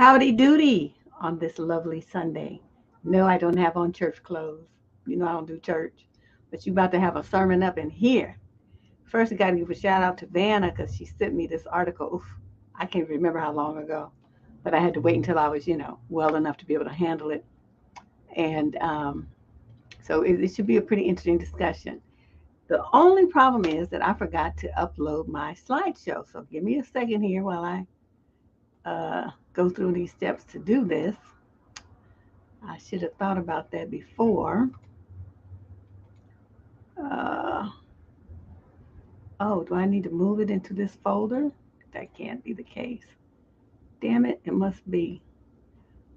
Howdy doody on this lovely Sunday. No, I don't have on church clothes. You know I don't do church. But you about to have a sermon up in here. First, I got to give a shout out to Vanna because she sent me this article. Oof, I can't remember how long ago, but I had to wait until I was, well enough to be able to handle it. And so it should be a pretty interesting discussion. The only problem is that I forgot to upload my slideshow. So give me a second here while I go through these steps to do this. I should have thought about that before. Uh, oh, do I need to move it into this folder? That can't be the case. Damn it, it must be.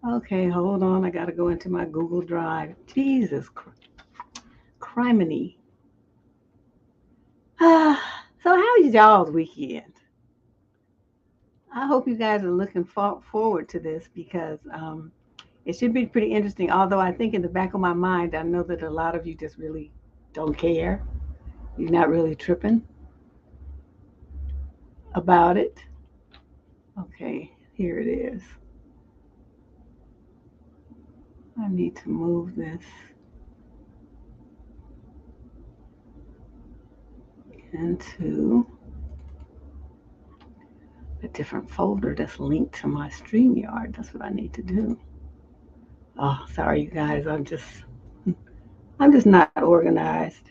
Okay, hold on. I got to go into my Google Drive. Jesus, criminy. So how is y'all's weekend? I hope you guys are looking forward to this because it should be pretty interesting. Although I think in the back of my mind, I know that a lot of you just really don't care. You're not really tripping about it. Okay, here it is. I need to move this into a different folder that's linked to my StreamYard. That's what I need to do. Oh, sorry, you guys. I'm just not organized.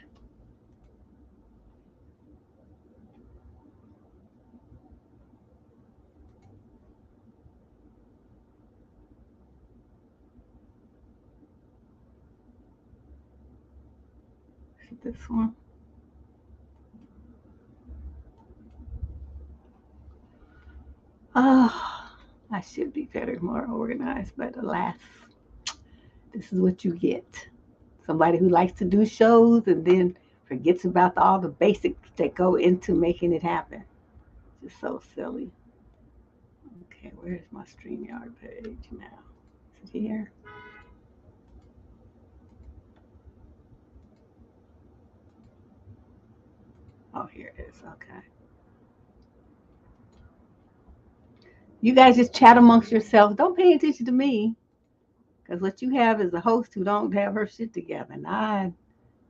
Is it this one? Oh, I should be better, more organized, but alas, this is what you get. Somebody who likes to do shows and then forgets about all the basics that go into making it happen. Just so silly. Okay, where's my StreamYard page now? Is it here? Oh, here it is. Okay. You guys just chat amongst yourselves. Don't pay attention to me. Because what you have is a host who don't have her shit together. And I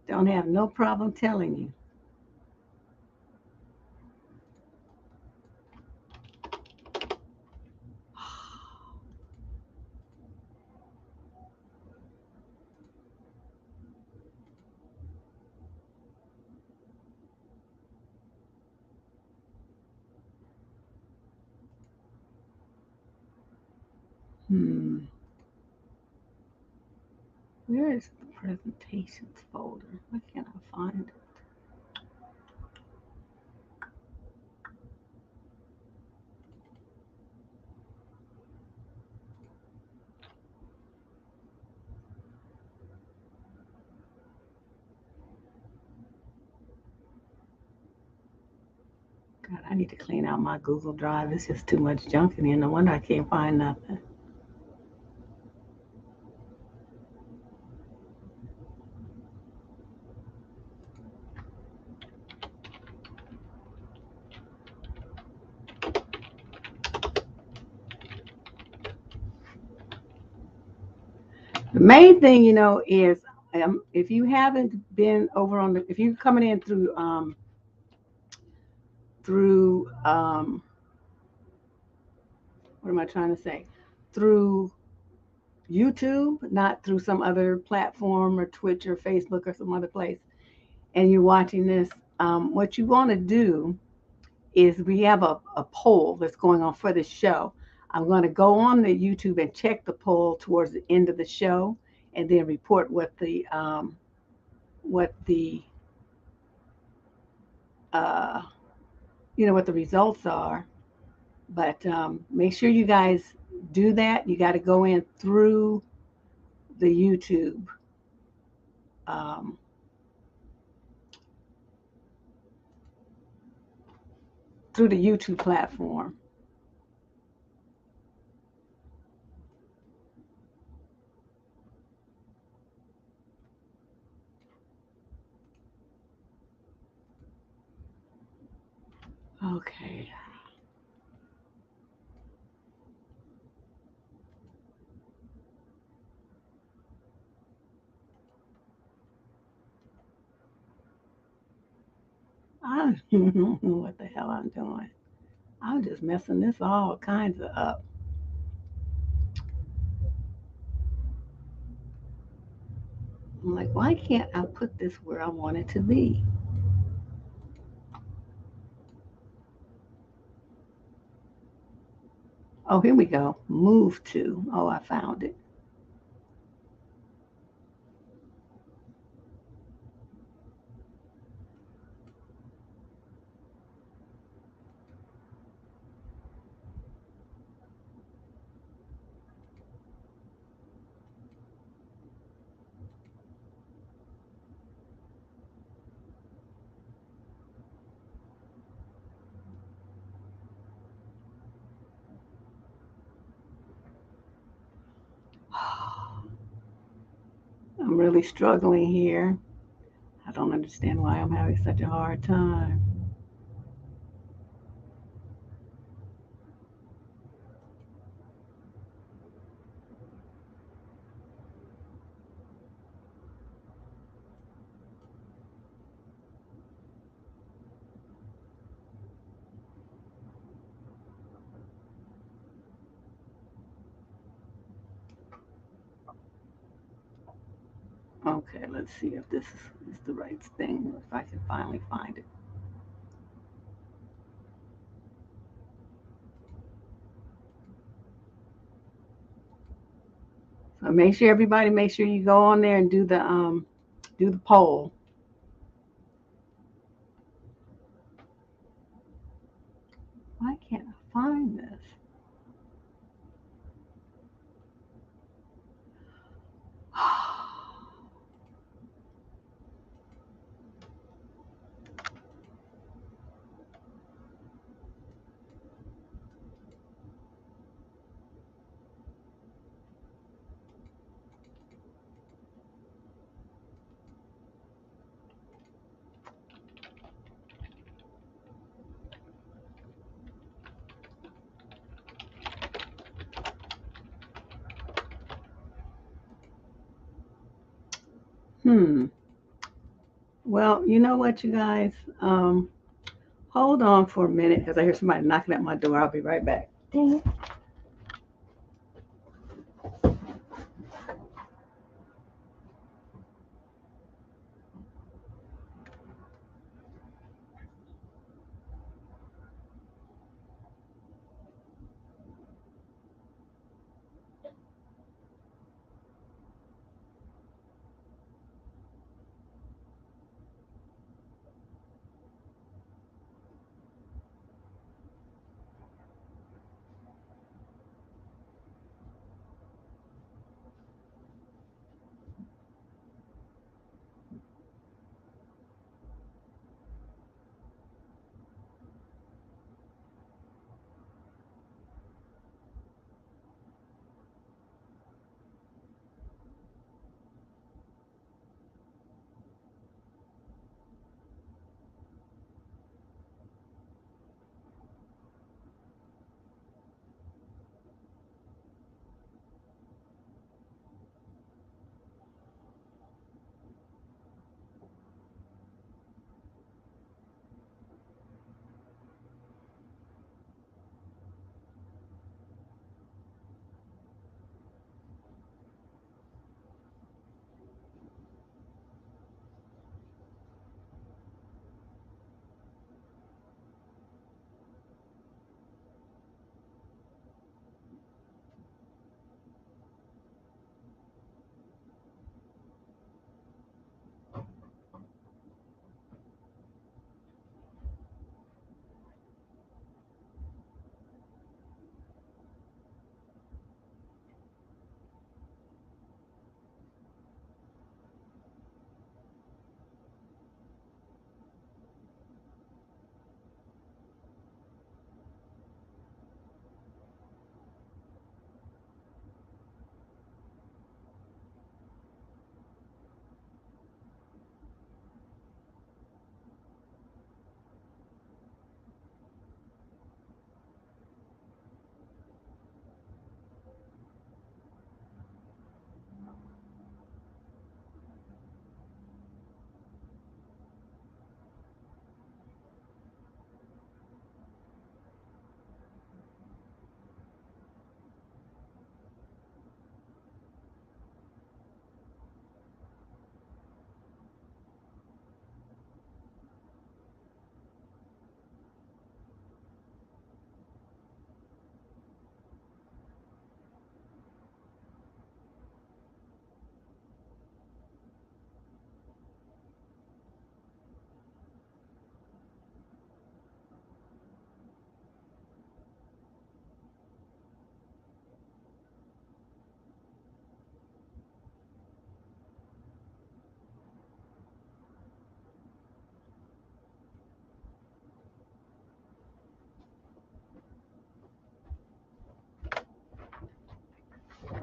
don't have no problem telling you. Hmm. Where is the presentations folder? Why can't I find it? God, I need to clean out my Google Drive. It's just too much junk in here. No wonder I can't find nothing. The main thing, is if you haven't been over on if you're coming in through what am I trying to say? Through YouTube, not through some other platform or Twitch or Facebook or some other place, and you're watching this, what you want to do is we have a poll that's going on for the show. I'm going to go on the YouTube and check the poll towards the end of the show, and then report what the uh, what the results are. But make sure you guys do that. You got to go in through the YouTube. Um, through the YouTube platform. Okay. What the hell I'm doing? I'm just messing this all kinds of up. I'm like, why can't I put this where I want it to be? Oh, here we go. Move to. Oh, I found it. I'm really struggling here. I don't understand why I'm having such a hard time. Okay, let's see if this is the right thing, if I can finally find it. So make sure everybody, make sure you go on there and do the poll. Why can't I find this? Hmm. Well, you know what, you guys? Hold on for a minute because I hear somebody knocking at my door. I'll be right back. Dang it.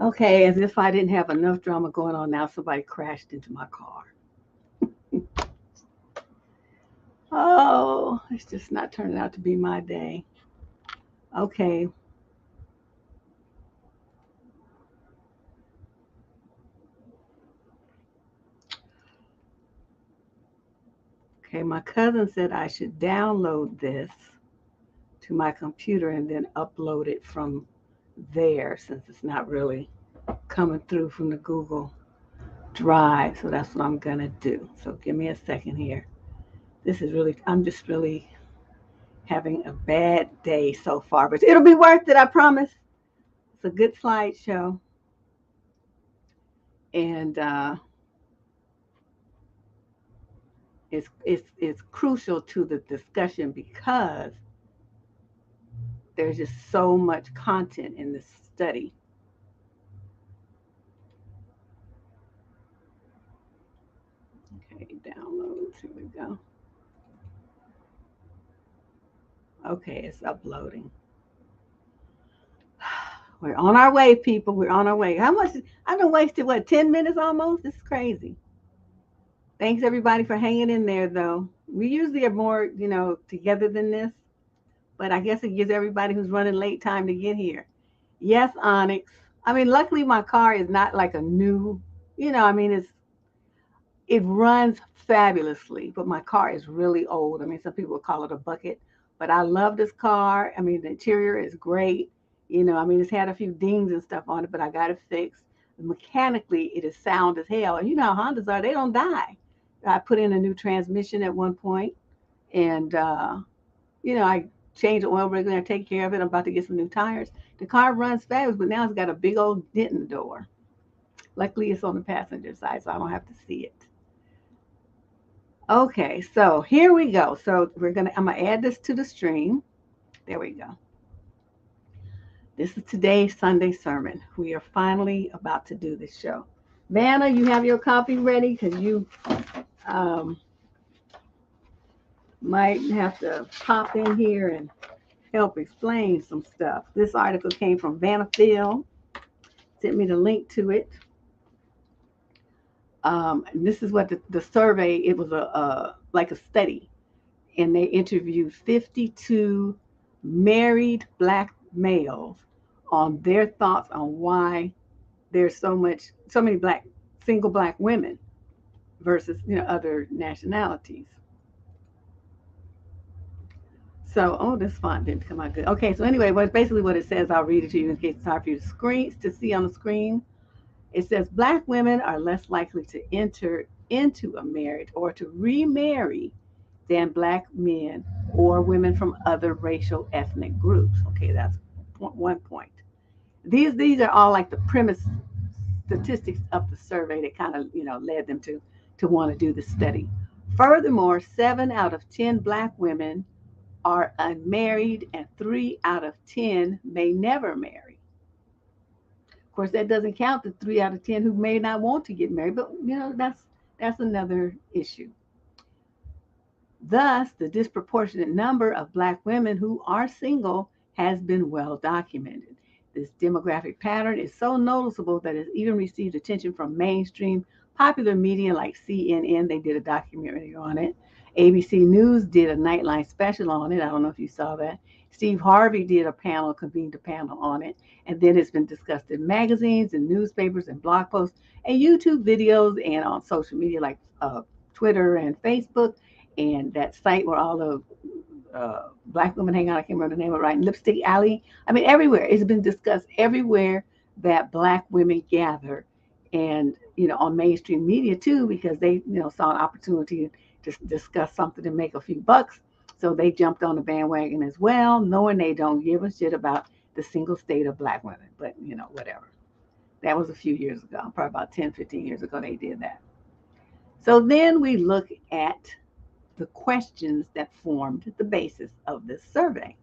Okay, as if I didn't have enough drama going on, now somebody crashed into my car. Oh, it's just not turning out to be my day. Okay. Okay, my cousin said I should download this to my computer and then upload it from there since it's not really coming through from the Google Drive. So that's what I'm going to do. So give me a second here. I'm just really having a bad day so far, but it'll be worth it, I promise. It's a good slideshow. And it's crucial to the discussion because there's just so much content in this study. Okay, downloads. Here we go. Okay, it's uploading. We're on our way, people. We're on our way. How much? I've been wasted, what, 10 minutes almost? This is crazy. Thanks, everybody, for hanging in there, though. We usually are more, together than this, but I guess it gives everybody who's running late time to get here. Yes, Onyx. I mean, luckily my car is not like a new, I mean, it runs fabulously, but my car is really old. I mean, some people call it a bucket, but I love this car. I mean, the interior is great. I mean, it's had a few dings and stuff on it, but I got it fixed. Mechanically, it is sound as hell. And you know how Hondas are, they don't die. I put in a new transmission at one point, and, I change the oil regularly. I take care of it. I'm about to get some new tires. The car runs fast, but now it's got a big old dent in the door. Luckily, it's on the passenger side, so I don't have to see it. Okay, so here we go. So I'm gonna add this to the stream. There we go. This is today's Sunday sermon. We are finally about to do this show. Vanna, you have your copy ready because you might have to pop in here and help explain some stuff. This article came from Vanna Phil. Sent me the link to it. And this is what the survey. It was like a study, and they interviewed 52 married Black males on their thoughts on why there's so many single Black women versus other nationalities. So, this font didn't come out good. Okay, so anyway, basically what it says, I'll read it to you in case it's hard for you to see on the screen. It says Black women are less likely to enter into a marriage or to remarry than Black men or women from other racial ethnic groups. Okay, that's one point. These are all like the premise statistics of the survey that kind of led them to want to do the study. Furthermore, 7 out of 10 Black women are unmarried, and 3 out of 10 may never marry. Of course, that doesn't count the 3 out of 10 who may not want to get married, but that's another issue. Thus, the disproportionate number of Black women who are single has been well documented. This demographic pattern is so noticeable that it's even received attention from mainstream popular media like CNN. They did a documentary on it. ABC News did a Nightline special on it. I don't know if you saw that. Steve Harvey convened a panel on it. And then it's been discussed in magazines and newspapers and blog posts and YouTube videos and on social media like Twitter and Facebook, and that site where all the Black women hang out. I can't remember the name of it right. Lipstick Alley. I mean, everywhere. It's been discussed everywhere that Black women gather, and on mainstream media too, because they saw an opportunity to discuss something and make a few bucks. So they jumped on the bandwagon as well, knowing they don't give a shit about the single state of Black women. But whatever. That was a few years ago, probably about 10, 15 years ago they did that. So then we look at the questions that formed the basis of this survey,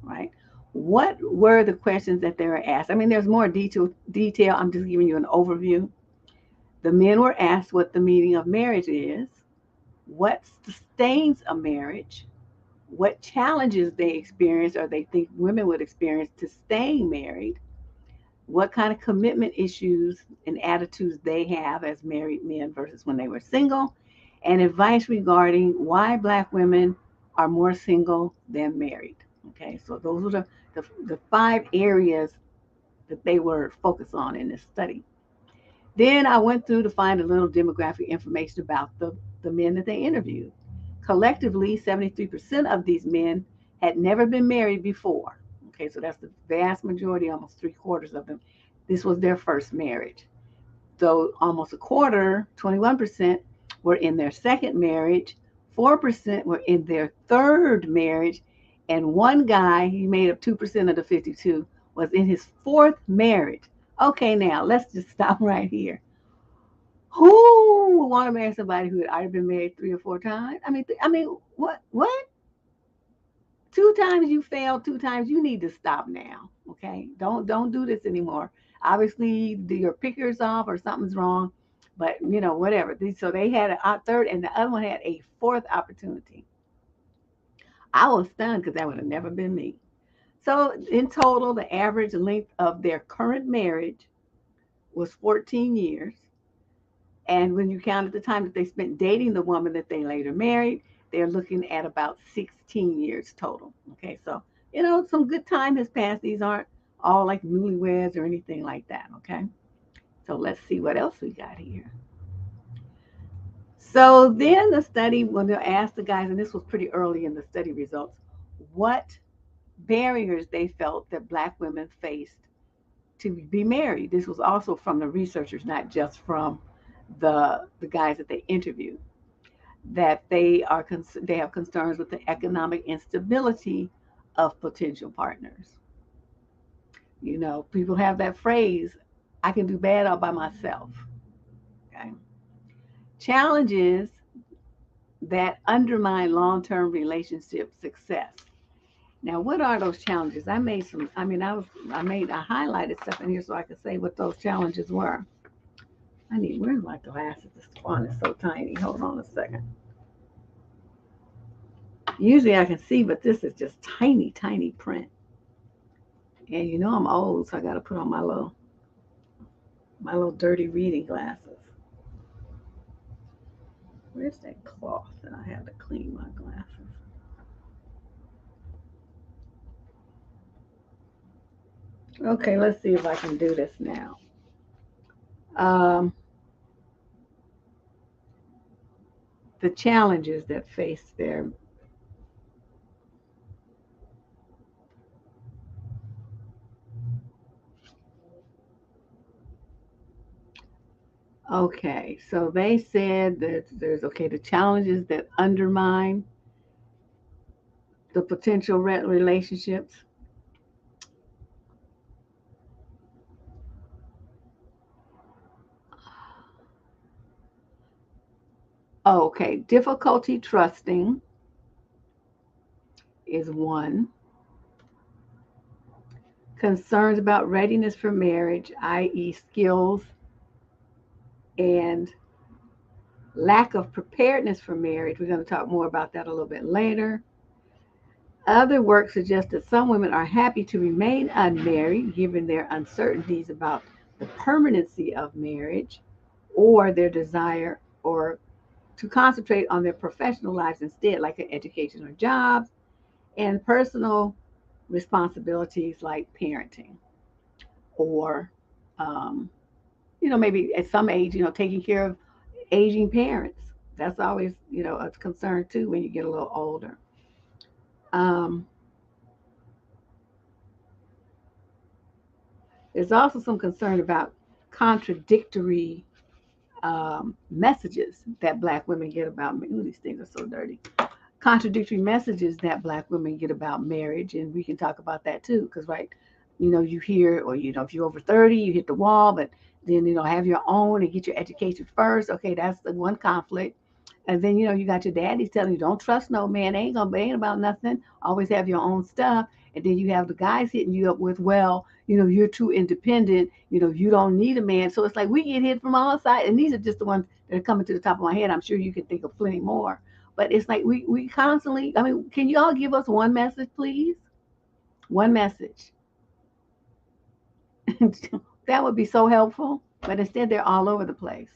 right? What were the questions that they were asked? I mean, there's more detail. I'm just giving you an overview. The men were asked what the meaning of marriage is, what sustains a marriage, what challenges they experience or they think women would experience to staying married, what kind of commitment issues and attitudes they have as married men versus when they were single, and advice regarding why Black women are more single than married. Okay, so those are the 5 areas that they were focused on in this study. Then I went through to find a little demographic information about the men that they interviewed. Collectively, 73% of these men had never been married before. Okay, so that's the vast majority, almost 3/4 of them. This was their first marriage. So almost a quarter, 21%, were in their second marriage, 4% were in their third marriage, and one guy, he made up 2% of the 52, was in his fourth marriage. Okay, now let's just stop right here. Who would want to marry somebody who had already been married 3 or 4 times? I mean, what? 2 times you failed, 2 times you need to stop now. Okay, don't do this anymore. Obviously, your picker's off or something's wrong, but whatever. So they had a third, and the other one had a fourth opportunity. I was stunned because that would have never been me. So in total, the average length of their current marriage was 14 years. And when you count at the time that they spent dating the woman that they later married, they're looking at about 16 years total. Okay, so some good time has passed. These aren't all like newlyweds or anything like that. Okay, so let's see what else we got here. So then the study, when they asked the guys, and this was pretty early in the study results, what barriers they felt that Black women faced to be married. This was also from the researchers, not just from the guys that they interviewed. That they have concerns with the economic instability of potential partners. People have that phrase, "I can do bad all by myself." Okay. Challenges that undermine long-term relationship success. Now, what are those challenges? I made some. I mean, I highlighted stuff in here so I could say what those challenges were. Where's my glasses? This font is so tiny. Hold on a second. Usually I can see, but this is just tiny, tiny print. And I'm old, so I got to put on my little dirty reading glasses. Where's that cloth that I have to clean my glasses? Okay, let's see if I can do this now. Um, the challenges that face their. Okay, so they said that there's the challenges that undermine the potential relationships. Okay, difficulty trusting is one. Concerns about readiness for marriage, i.e., skills and lack of preparedness for marriage. We're going to talk more about that a little bit later. Other work suggests that some women are happy to remain unmarried given their uncertainties about the permanency of marriage or their desire or to concentrate on their professional lives instead, like their education or jobs, and personal responsibilities like parenting or, um, maybe at some age, taking care of aging parents. That's always, a concern too when you get a little older. Um, there's also some concern about contradictory messages that Black women get about. Ooh, these things are so dirty. Contradictory messages that Black women get about marriage, and we can talk about that too, because right, you hear, or if you're over 30, you hit the wall, but then have your own and get your education first. Okay, that's the one conflict. And then you got your daddies telling you don't trust no man, ain't about nothing. Always have your own stuff. And then you have the guys hitting you up with, well, you're too independent. You don't need a man. So it's like we get hit from all sides, and these are just the ones that are coming to the top of my head. I'm sure you can think of plenty more. But it's like we constantly. I mean, can you all give us one message, please? One message. That would be so helpful. But instead, they're all over the place.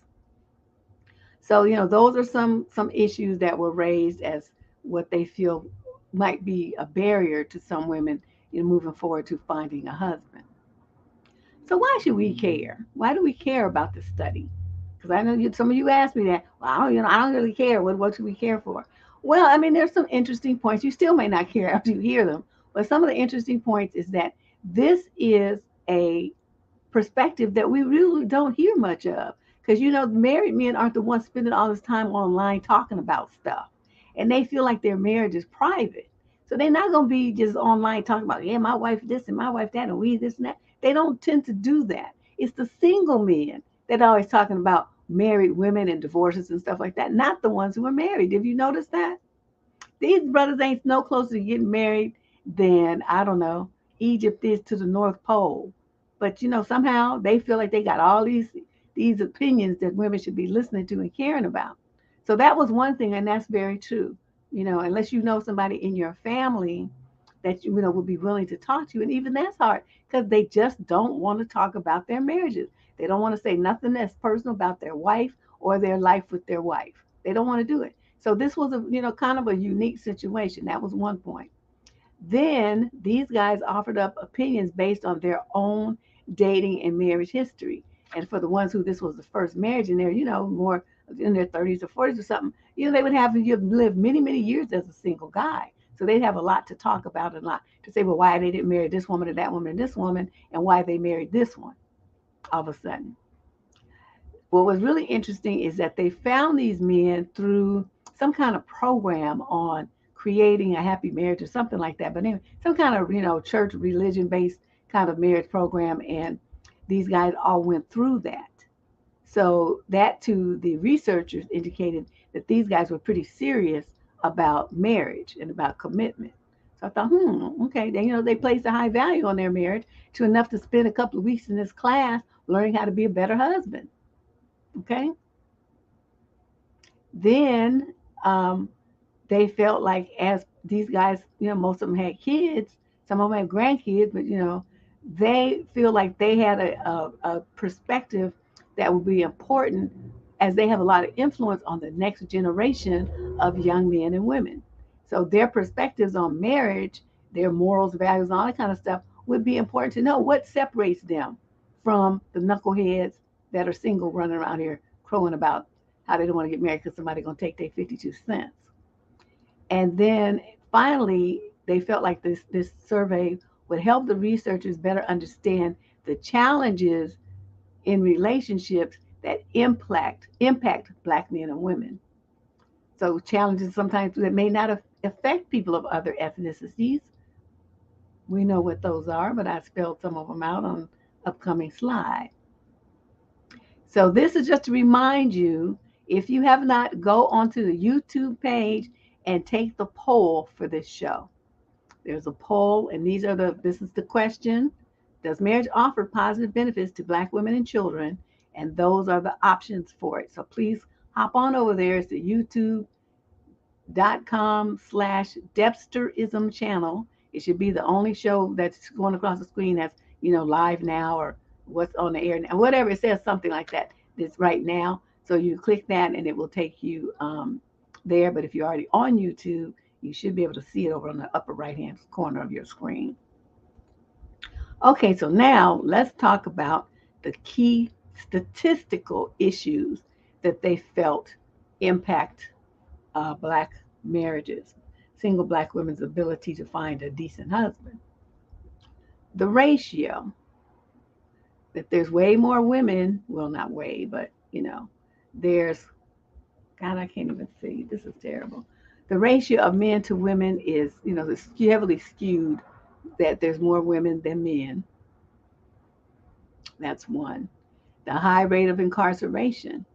So, those are some issues that were raised as what they feel might be a barrier to some women, moving forward to finding a husband. So why should we care? Why do we care about this study? Because I know some of you asked me that. Well, I don't really care. What should we care for? Well, I mean, there's some interesting points. You still may not care after you hear them, but some of the interesting points is that this is a perspective that we really don't hear much of. Because married men aren't the ones spending all this time online talking about stuff, and they feel like their marriage is private. So they're not gonna be just online talking about, yeah, my wife this and my wife that and we this and that. They don't tend to do that. It's the single men that are always talking about married women and divorces and stuff like that, not the ones who are married. Have you noticed that? These brothers ain't no closer to getting married than, I don't know, Egypt is to the North Pole. But somehow they feel like they got all these opinions that women should be listening to and caring about. So that was one thing, and that's very true. Unless you know somebody in your family that would be willing to talk to you, and even that's hard because they just don't want to talk about their marriages. They don't want to say nothing that's personal about their wife or their life with their wife. They don't want to do it. So this was a kind of a unique situation. That was one point. Then these guys offered up opinions based on their own dating and marriage history. And for the ones who this was the first marriage and they're, more in their 30s or 40s or something, they would have lived many, many years as a single guy. So they'd have a lot to talk about and a lot to say, well, why they didn't marry this woman or that woman and this woman and why they married this one all of a sudden. What was really interesting is that they found these men through some kind of program on creating a happy marriage or something like that. But anyway, some kind of church religion based kind of marriage program, and these guys all went through that. So that to the researchers indicated that these guys were pretty serious about marriage and about commitment. So I thought, okay, they placed a high value on their marriage to enough to spend a couple of weeks in this class learning how to be a better husband. Okay. Then they felt like as these guys, most of them had kids, some of them had grandkids, but they feel like they had a perspective that would be important as they have a lot of influence on the next generation of young men and women. So their perspectives on marriage, their morals, values, all that kind of stuff would be important to know what separates them from the knuckleheads that are single running around here crowing about how they don't want to get married because somebody's going to take their 52 cents. And then finally, they felt like this survey would help the researchers better understand the challenges in relationships that impact Black men and women. So challenges sometimes that may not affect people of other ethnicities. We know what those are, but I spelled some of them out on upcoming slide. So this is just to remind you, if you have not, go onto the YouTube page and take the poll for this show. There's a poll, and this is the question. Does marriage offer positive benefits to Black women and children? And those are the options for it. So please hop on over there. It's the youtube.com/Debsterism channel. It should be the only show that's going across the screen that's, live now or what's on the air now, whatever it says, something like that. It's right now. So you click that and it will take you there. But if you're already on YouTube, you should be able to see it over on the upper right-hand corner of your screen. Okay, so now let's talk about the key statistical issues that they felt impact Black marriages, single Black women's ability to find a decent husband. The ratio that there's way more women, well, not way, but there's, God, I can't even see. This is terrible. The ratio of men to women is, it's heavily skewed that there's more women than men. That's one. The high rate of incarceration.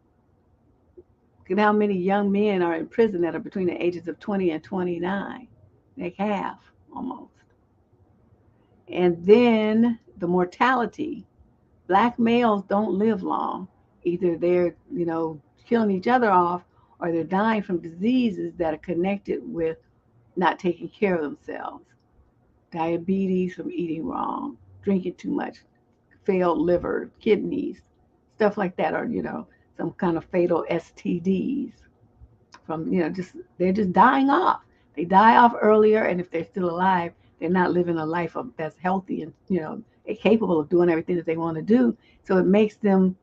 Look at how many young men are in prison that are between the ages of 20 and 29. Like half almost. And then the mortality. Black males don't live long. Either they're, killing each other off or they're dying from diseases that are connected with not taking care of themselves. Diabetes from eating wrong, drinking too much, failed liver, kidneys, stuff like that, or some kind of fatal STDs from just they're just dying off. They die off earlier, and if they're still alive, they're not living a life that's healthy and capable of doing everything that they want to do. So it makes them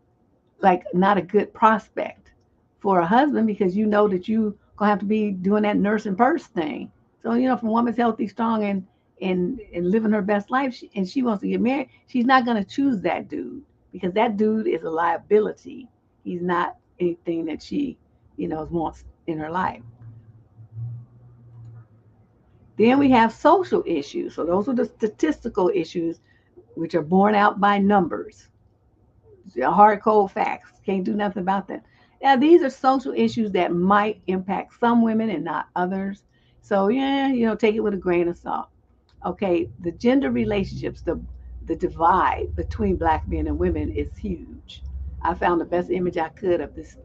like not a good prospect for a husband, because that you gonna have to be doing that nurse and purse thing. So if a woman's healthy, strong, and living her best life, and she wants to get married, she's not gonna choose that dude, because that dude is a liability. He's not anything that she wants in her life. Then we have social issues. So those are the statistical issues, which are borne out by numbers. Hard cold facts. Can't do nothing about that. Now these are social issues that might impact some women and not others. So take it with a grain of salt. Okay, the gender relationships, the divide between black men and women is huge. I found the best image I could of this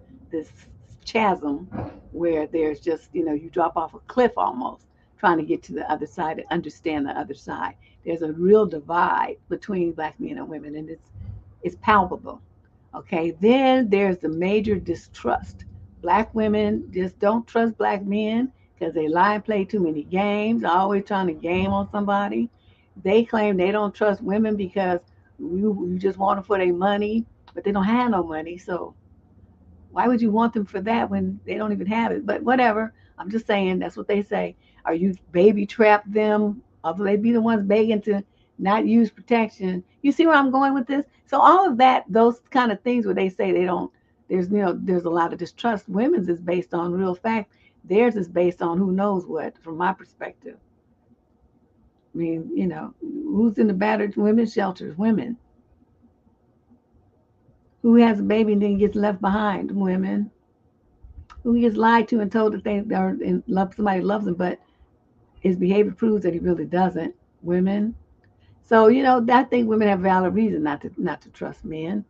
chasm where there's just you drop off a cliff almost, trying to get to the other side and understand the other side. There's a real divide between black men and women, and it's palpable. Okay, then there's the major distrust. Black women just don't trust black men because they lie and play too many games, always trying to game on somebody. They claim they don't trust women because you just want them for their money, but they don't have no money. So why would you want them for that when they don't even have it? But whatever. I'm just saying that's what they say. Are you baby trap them? Although they be the ones begging to not use protection. You see where I'm going with this? So all of that, those kind of things where they say they don't, there's a lot of distrust. Women's is based on real fact. Theirs is based on who knows what, from my perspective. I mean, who's in the battered women's shelters? Women. Who has a baby and then gets left behind? Women. Who gets lied to and told that they are in love, somebody loves them, but his behavior proves that he really doesn't? Women. So I think women have valid reason not to trust men.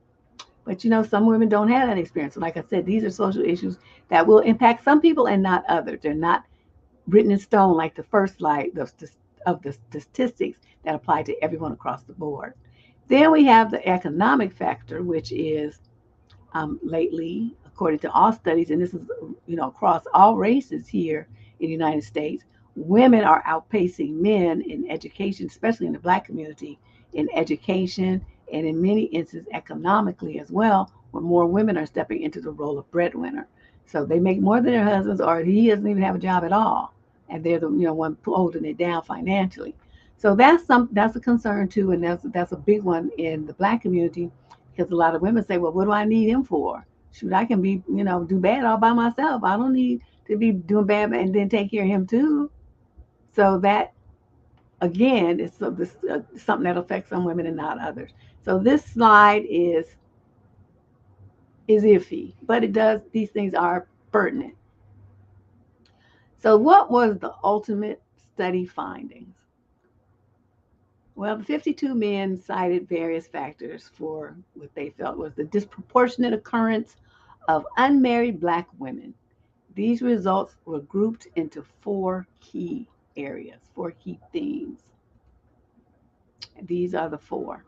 But some women don't have that experience. So like I said, these are social issues that will impact some people and not others. They're not written in stone like the first slide of the statistics that apply to everyone across the board. Then we have the economic factor, which is lately, according to all studies, and this is across all races here in the United States, women are outpacing men in education, especially in the black community, in education, and in many instances economically as well, where more women are stepping into the role of breadwinner. So they make more than their husbands, or he doesn't even have a job at all, and they're the one holding it down financially. So that's a concern too, and that's a big one in the black community, because a lot of women say, well, what do I need him for? Shoot, I can be do bad all by myself. I don't need to be doing bad and then take care of him too. So that again is something that affects some women and not others. So this slide is iffy, but these things are pertinent. So what was the ultimate study findings? Well, the 52 men cited various factors for what they felt was the disproportionate occurrence of unmarried black women. These results were grouped into 4 key areas, 4 key themes. And these are the 4.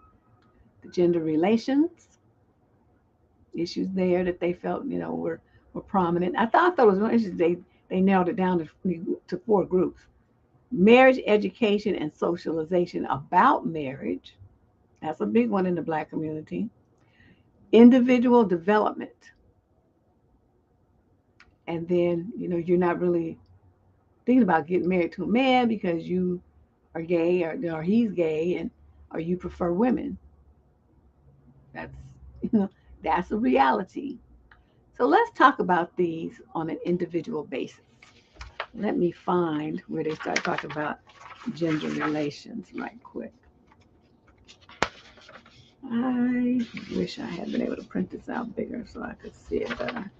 The gender relations, issues there that they felt, were prominent. I thought that was one issue. They narrowed it down to 4 groups. Marriage, education, and socialization about marriage. That's a big one in the black community. Individual development. And then, you're not really thinking about getting married to a man because you are gay or he's gay, or you prefer women. That's, that's a reality. So let's talk about these on an individual basis. Let me find where they start talking about gender relations right quick. I wish I had been able to print this out bigger so I could see it better.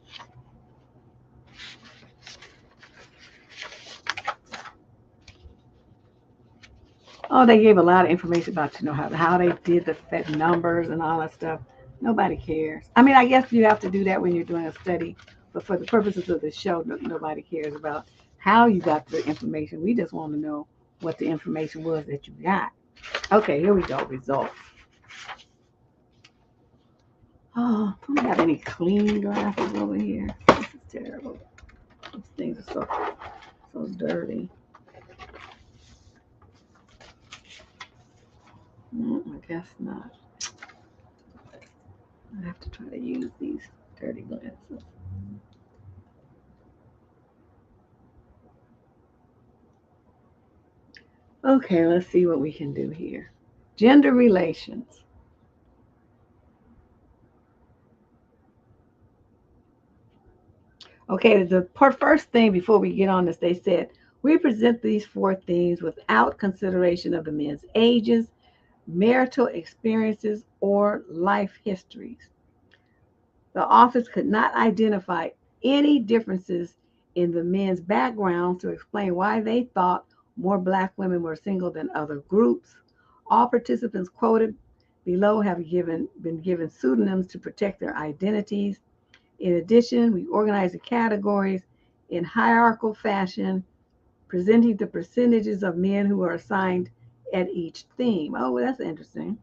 Oh, they gave a lot of information about, how they did the numbers and all that stuff. Nobody cares. I mean, I guess you have to do that when you're doing a study, but for the purposes of the show, nobody cares about how you got the information. We just want to know what the information was that you got. Okay, here we go. Results. Oh, I don't have any clean glasses over here. This is terrible. These things are so dirty. I guess not. I have to try to use these dirty glasses. Okay, let's see what we can do here. Gender relations. Okay, the first thing before we get on this, they said, we present these four themes without consideration of the men's ages, marital experiences, or life histories. The office could not identify any differences in the men's backgrounds to explain why they thought more black women were single than other groups. All participants quoted below have been given pseudonyms to protect their identities. In addition, we organized the categories in hierarchical fashion, presenting the percentages of men who are assigned at each theme. Oh, that's interesting.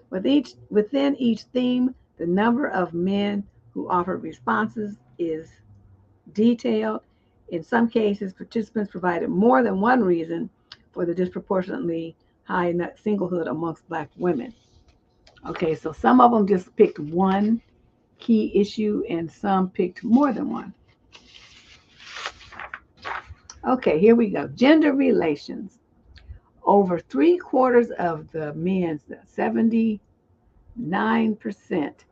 Within each theme, the number of men who offered responses is detailed. In some cases, participants provided more than one reason for the disproportionately high singlehood amongst black women. Okay, so some of them just picked one key issue and some picked more than one. Okay, here we go. Gender relations. Over 3/4 of the men's, 79%,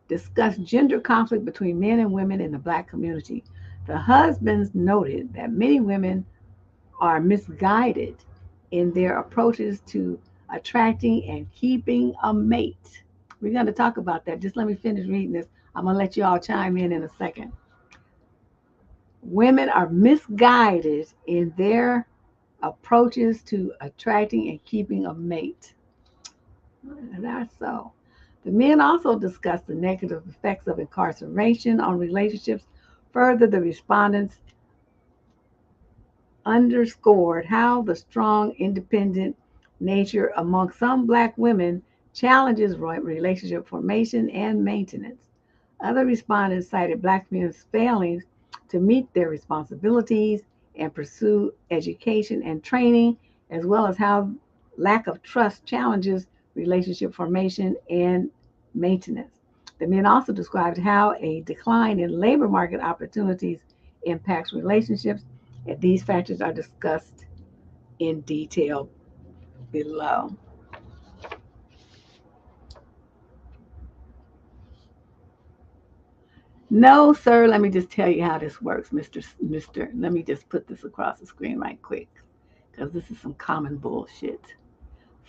discussed gender conflict between men and women in the black community. The husbands noted that many women are misguided in their approaches to attracting and keeping a mate. We're going to talk about that. Just let me finish reading this. I'm going to let you all chime in a second. Women are misguided in their approaches to attracting and keeping a mate. And that's so. The men also discussed the negative effects of incarceration on relationships. Further, the respondents underscored how the strong, independent nature among some black women challenges relationship formation and maintenance. Other respondents cited black men's failings to meet their responsibilities and pursue education and training, as well as how lack of trust challenges relationship formation and maintenance. The men also described how a decline in labor market opportunities impacts relationships, and these factors are discussed in detail below. No, sir, let me just tell you how this works, Mr. Let me just put this across the screen right quick because this is some common bullshit.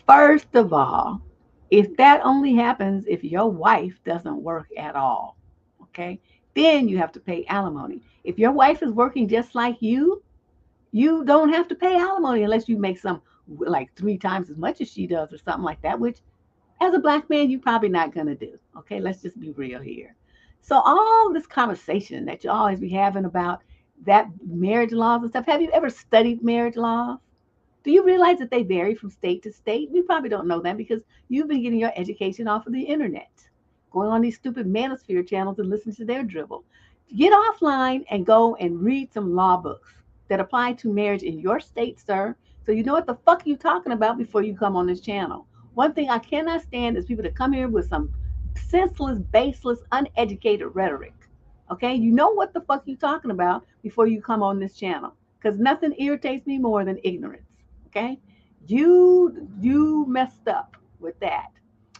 First of all, if that only happens if your wife doesn't work at all, okay, then you have to pay alimony. If your wife is working just like you don't have to pay alimony unless you make some like three times as much as she does or something like that, which as a black man, you're probably not going to do. Okay, let's just be real here. So, all this conversation that you always be having about that marriage laws and stuff, have you ever studied marriage laws? Do you realize that they vary from state to state? You probably don't know that because you've been getting your education off of the internet, going on these stupid manosphere channels and listening to their dribble. Get offline and go and read some law books that apply to marriage in your state, sir. So you know what the fuck you talking about before you come on this channel. One thing I cannot stand is people that come here with some senseless, baseless, uneducated rhetoric. Okay, you know what the fuck you talking about before you come on this channel, because nothing irritates me more than ignorance. Okay, you messed up with that.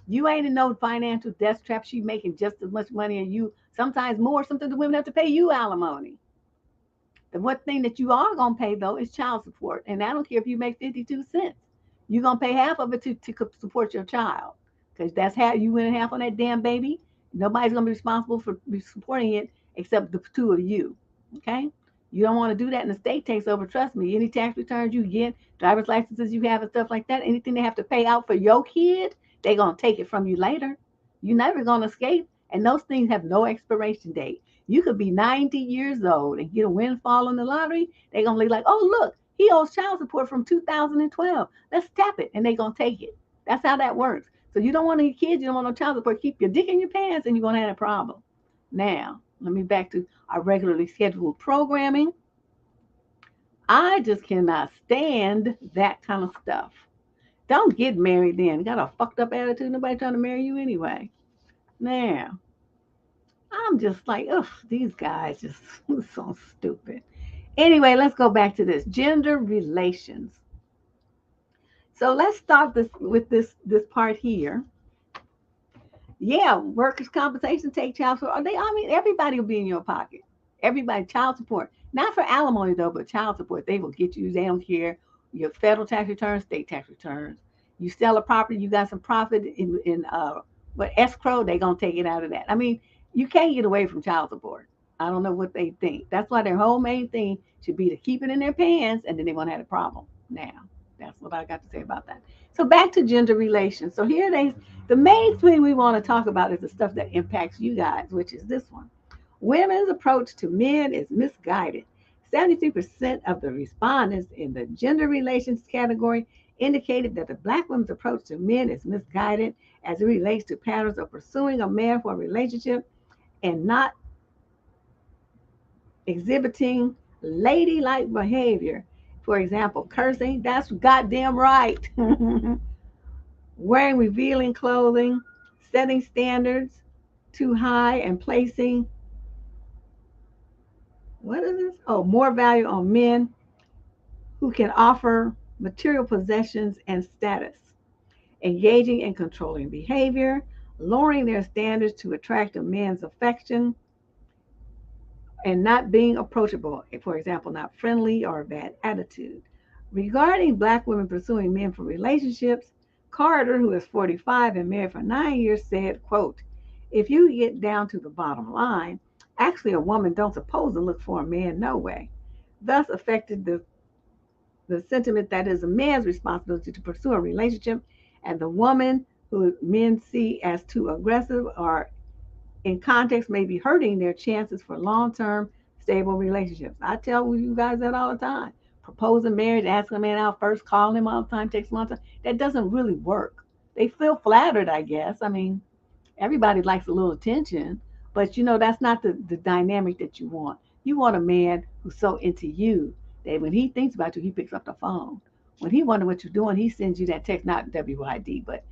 You ain't in no financial death trap. She making just as much money as you, sometimes more. Sometimes the women have to pay you alimony. The one thing that you are gonna pay though is child support, and I don't care if you make 52 cents. You're gonna pay half of it to support your child, because that's how you win half on that damn baby. Nobody's gonna be responsible for supporting it except the two of you. Okay? You don't want to do that, and the state takes over. Trust me. Any tax returns you get, driver's licenses you have, and stuff like that, anything they have to pay out for your kid, they're gonna take it from you later. You're never gonna escape, and those things have no expiration date. You could be 90 years old and get a windfall on the lottery. They're going to be like, oh, look, he owes child support from 2012. Let's tap it. And they're going to take it. That's how that works. So you don't want any kids, you don't want no child support. Keep your dick in your pants, and you're gonna have a problem. Now, let me back to our regularly scheduled programming. I just cannot stand that kind of stuff. Don't get married then. You got a fucked up attitude. Nobody trying to marry you anyway. Now, I'm just like, ugh, these guys just so stupid. Anyway, let's go back to this gender relations. So let's start this with this part here. Yeah, workers' compensation, take child support. They, I mean, everybody will be in your pocket. Everybody, child support. Not for alimony though, but child support. They will get you. They don't care. Your federal tax returns, state tax returns. You sell a property, you got some profit in what escrow. They gonna take it out of that. I mean, you can't get away from child support. I don't know what they think. That's why their whole main thing should be to keep it in their pants, and then they won't have a problem. Now, that's what I got to say about that. So back to gender relations. So here they the main thing we want to talk about is the stuff that impacts you guys, which is this one. Women's approach to men is misguided. 73% of the respondents in the gender relations category indicated that the black women's approach to men is misguided as it relates to patterns of pursuing a man for a relationship and not exhibiting ladylike behavior. For example, cursing, that's goddamn right. Wearing revealing clothing, setting standards too high, and placing, what is this? Oh, more value on men who can offer material possessions and status, engaging in controlling behavior, lowering their standards to attract a man's affection, and not being approachable, for example, not friendly or a bad attitude. Regarding black women pursuing men for relationships, Carter, who is 45 and married for 9 years, said, quote, if you get down to the bottom line, actually a woman don't suppose to look for a man no way. Thus affected the sentiment that is a man's responsibility to pursue a relationship and the woman who men see as too aggressive or in context may be hurting their chances for long-term stable relationships. I tell you guys that all the time. Proposing marriage, asking a man out first, calling him all the time, takes a long time. That doesn't really work. They feel flattered, I guess. I mean, everybody likes a little attention, but that's not the dynamic that you want. You want a man who's so into you that when he thinks about you, he picks up the phone. When he wonders what you're doing, he sends you that text, not WID, but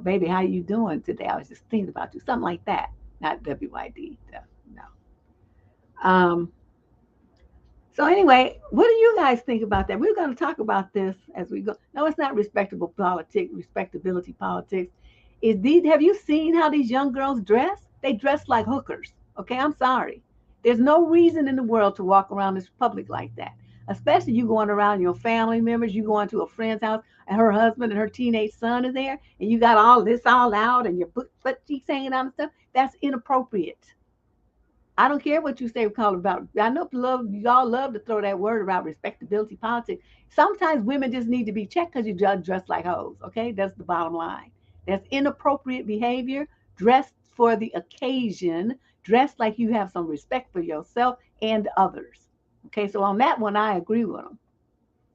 baby, how you doing today? I was just thinking about you, something like that, not WID. No. Um, so anyway, what do you guys think about that? We're going to talk about this as we go. No, it's not respectability politics. Have you seen how these young girls dress? They dress like hookers. Okay, I'm sorry. There's no reason in the world to walk around this public like that. Especially you going around your family members, you going to a friend's house and her husband and her teenage son is there, and you got all this all out and your butt cheeks hanging out and stuff. That's inappropriate. I don't care what you say, call about. I know y'all love to throw that word about respectability politics. Sometimes women just need to be checked because you just dress like hoes. Okay, that's the bottom line. That's inappropriate behavior. Dress for the occasion. Dress like you have some respect for yourself and others. Okay, so on that one, I agree with them.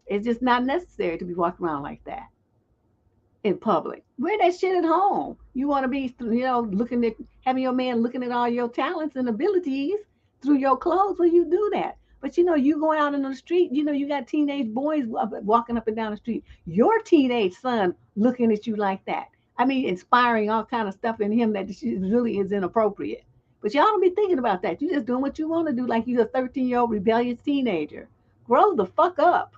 It's just not necessary to be walking around like that in public. Wear that shit at home. You want to be, looking at having your man looking at all your talents and abilities through your clothes. Well, you do that. But you going out in the street. You got teenage boys walking up and down the street. Your teenage son looking at you like that. I mean, inspiring all kind of stuff in him that really is inappropriate. But y'all don't be thinking about that. You just doing what you want to do, like you're a 13-year-old rebellious teenager. Grow the fuck up.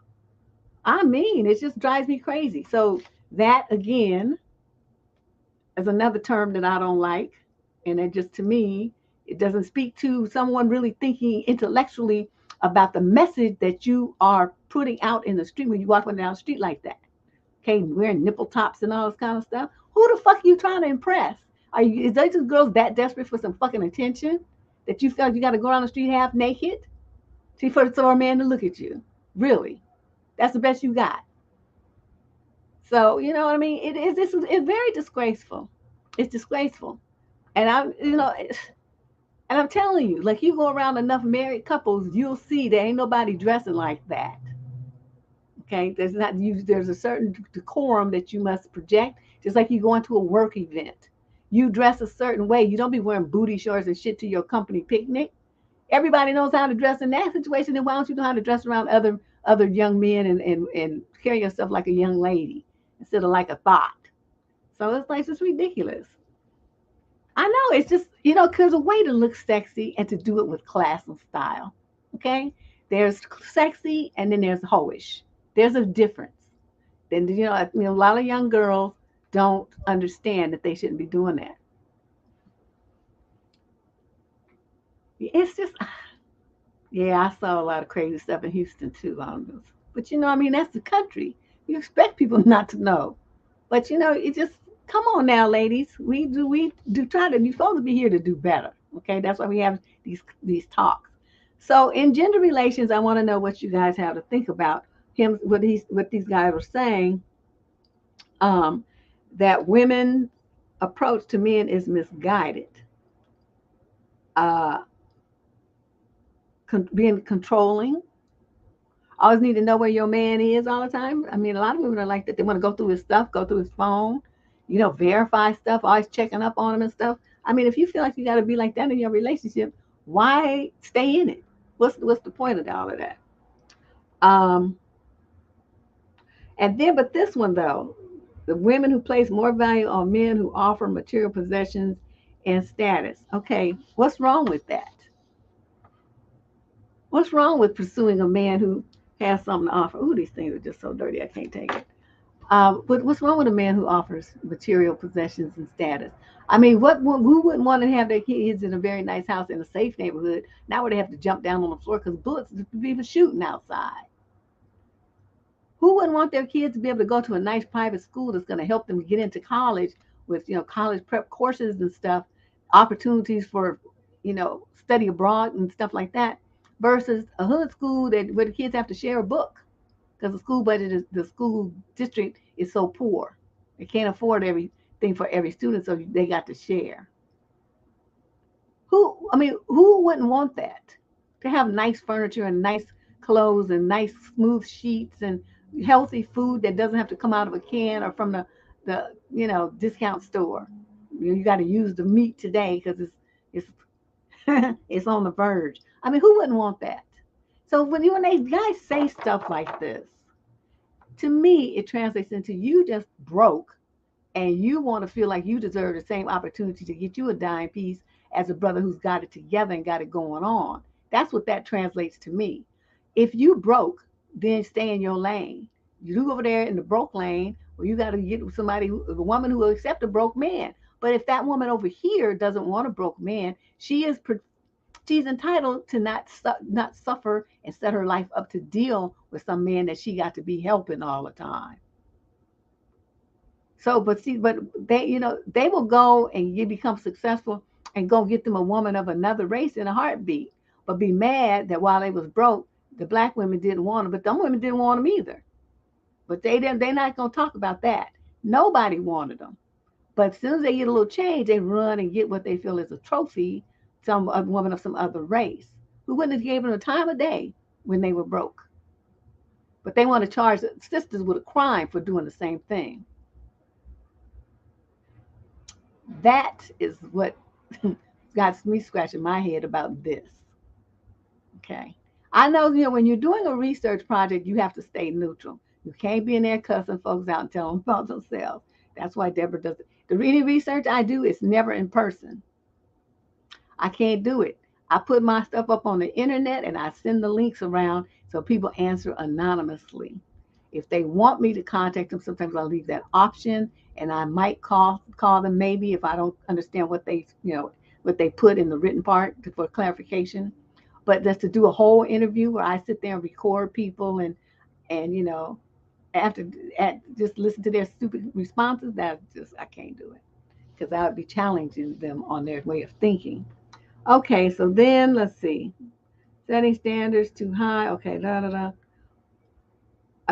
I mean, it just drives me crazy. So that again is another term that I don't like. And it just, to me, it doesn't speak to someone really thinking intellectually about the message that you are putting out in the street when you walk down the street like that. Okay, wearing nipple tops and all this kind of stuff. Who the fuck are you trying to impress? Is those girls that desperate for some fucking attention that you feel you got to go around the street half naked for a man to look at you? Really? That's the best you got. So you know what I mean. It's very disgraceful. It's disgraceful, and and I'm telling you, like you go around enough married couples, you'll see there ain't nobody dressing like that. Okay, there's a certain decorum that you must project, just like you go into a work event. You dress a certain way. You don't be wearing booty shorts and shit to your company picnic. Everybody knows how to dress in that situation, then why don't you know how to dress around other young men and carry yourself like a young lady instead of like a thought? So it's like it's ridiculous. I know it's just because a way to look sexy and to do it with class and style. Okay, there's sexy and then there's hoish. There's a difference. Then a lot of young girls don't understand that they shouldn't be doing that. It's just yeah, I saw a lot of crazy stuff in Houston too on this. But I mean that's the country. You expect people not to know. But it just come on now, ladies. We do try to. You're supposed to be here to do better. Okay, that's why we have these talks. So in gender relations, I want to know what you guys have to think about him. What these guys are saying. Um, that women approach to men is misguided. Uh, being controlling. Always need to know where your man is all the time. I mean, a lot of women are like that. They want to go through his stuff, go through his phone, verify stuff, always checking up on him and stuff. I mean, if you feel like you got to be like that in your relationship, why stay in it? What's the point of all of that? Um, but this one though, the women who place more value on men who offer material possessions and status. Okay, what's wrong with that? What's wrong with pursuing a man who has something to offer? Ooh, these things are just so dirty. I can't take it. But what's wrong with a man who offers material possessions and status? I mean, who wouldn't want to have their kids in a very nice house in a safe neighborhood? Now where they have to jump down on the floor because bullets are even shooting outside. Who wouldn't want their kids to be able to go to a nice private school that's going to help them get into college with college prep courses and stuff, opportunities for study abroad and stuff like that, versus a hood school where the kids have to share a book because the school district is so poor. They can't afford everything for every student, so they got to share. Who wouldn't want that? To have nice furniture and nice clothes and nice smooth sheets and healthy food that doesn't have to come out of a can or from the discount store. You got to use the meat today because it's it's on the verge. I mean, who wouldn't want that? So when they guys say stuff like this, to me, it translates into you just broke and you want to feel like you deserve the same opportunity to get you a dime piece as a brother who's got it together and got it going on. That's what that translates to me. If you broke, then stay in your lane. You do over there in the broke lane, or you got to get a woman who will accept a broke man. But if that woman over here doesn't want a broke man, she's entitled to not suffer and set her life up to deal with some man that she got to be helping all the time. So, but they will go and you become successful and go get them a woman of another race in a heartbeat, but be mad that while they was broke, the black women didn't want them, but them women didn't want them either. But they didn't. They're not gonna talk about that. Nobody wanted them. But as soon as they get a little change, they run and get what they feel is a trophy, some other woman of some other race who wouldn't have given them a time of day when they were broke. But they want to charge the sisters with a crime for doing the same thing. That is what got me scratching my head about this. Okay. I know, when you're doing a research project, you have to stay neutral. You can't be in there cussing folks out and telling them about themselves. That's why Deborah does it. The reading research I do is never in person. I can't do it. I put my stuff up on the internet and I send the links around so people answer anonymously. If they want me to contact them, sometimes I'll leave that option and I might call them maybe if I don't understand what they put in the written part for clarification. But just to do a whole interview where I sit there and record people and after just listen to their stupid responses, I can't do it because I would be challenging them on their way of thinking. Okay, so then let's see. Setting standards too high. Okay, da da da.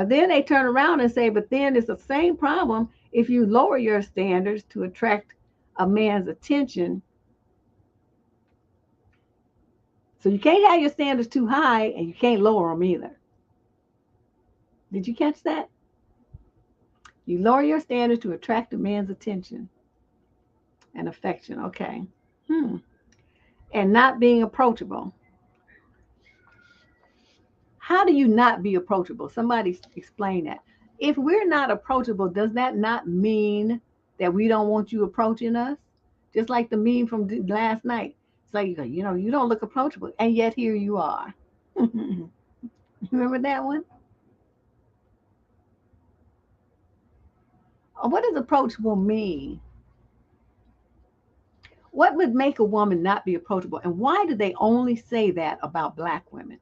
Then they turn around and say, but then it's the same problem if you lower your standards to attract a man's attention. So you can't have your standards too high and you can't lower them either. Did you catch that? You lower your standards to attract a man's attention and affection. Okay. Hmm. And not being approachable. How do you not be approachable? Somebody explain that. If we're not approachable, does that not mean that we don't want you approaching us? Just like the meme from last night. It's like, you don't look approachable, and yet here you are. You remember that one? What does approachable mean? What would make a woman not be approachable? And why do they only say that about black women?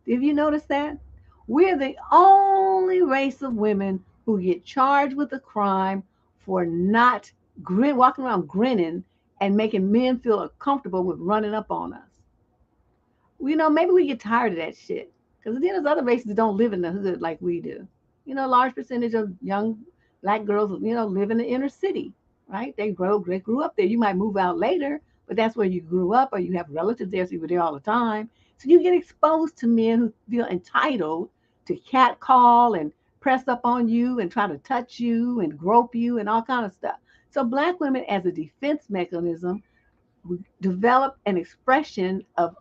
Have you noticed that? We're the only race of women who get charged with a crime for not walking around grinning and making men feel comfortable with running up on us. Maybe we get tired of that shit. Because then there's other races that don't live in the hood like we do. A large percentage of young black girls, live in the inner city, right? They grew up there. You might move out later, but that's where you grew up, or you have relatives there, so you were there all the time. So you get exposed to men who feel entitled to catcall and press up on you and try to touch you and grope you and all kind of stuff. So black women, as a defense mechanism, develop an expression of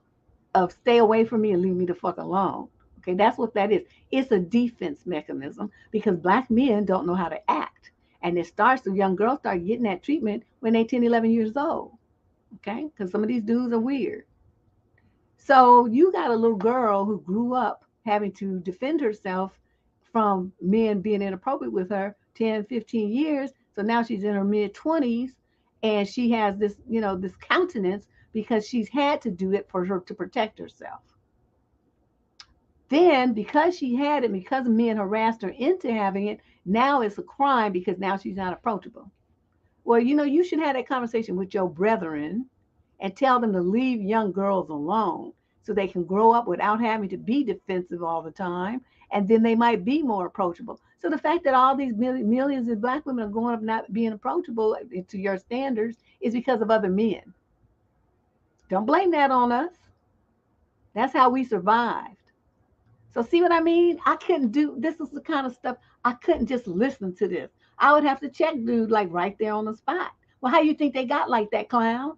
stay away from me and leave me the fuck alone. Okay, that's what that is. It's a defense mechanism because black men don't know how to act. And the young girls start getting that treatment when they're 10, 11 years old. Okay, because some of these dudes are weird. So you got a little girl who grew up having to defend herself from men being inappropriate with her 10, 15 years. So now she's in her mid 20s and she has this countenance because she's had to do it for her to protect herself. Then, because she had it, because men harassed her into having it, now it's a crime because now she's not approachable. Well, you should have that conversation with your brethren and tell them to leave young girls alone so they can grow up without having to be defensive all the time. And then they might be more approachable. So the fact that all these millions of black women are growing up not being approachable to your standards is because of other men. Don't blame that on us. That's how we survived. So see what I mean? I couldn't do this is the kind of stuff I couldn't just listen to this. I would have to check dude like right there on the spot. Well, how you think they got like that, clown?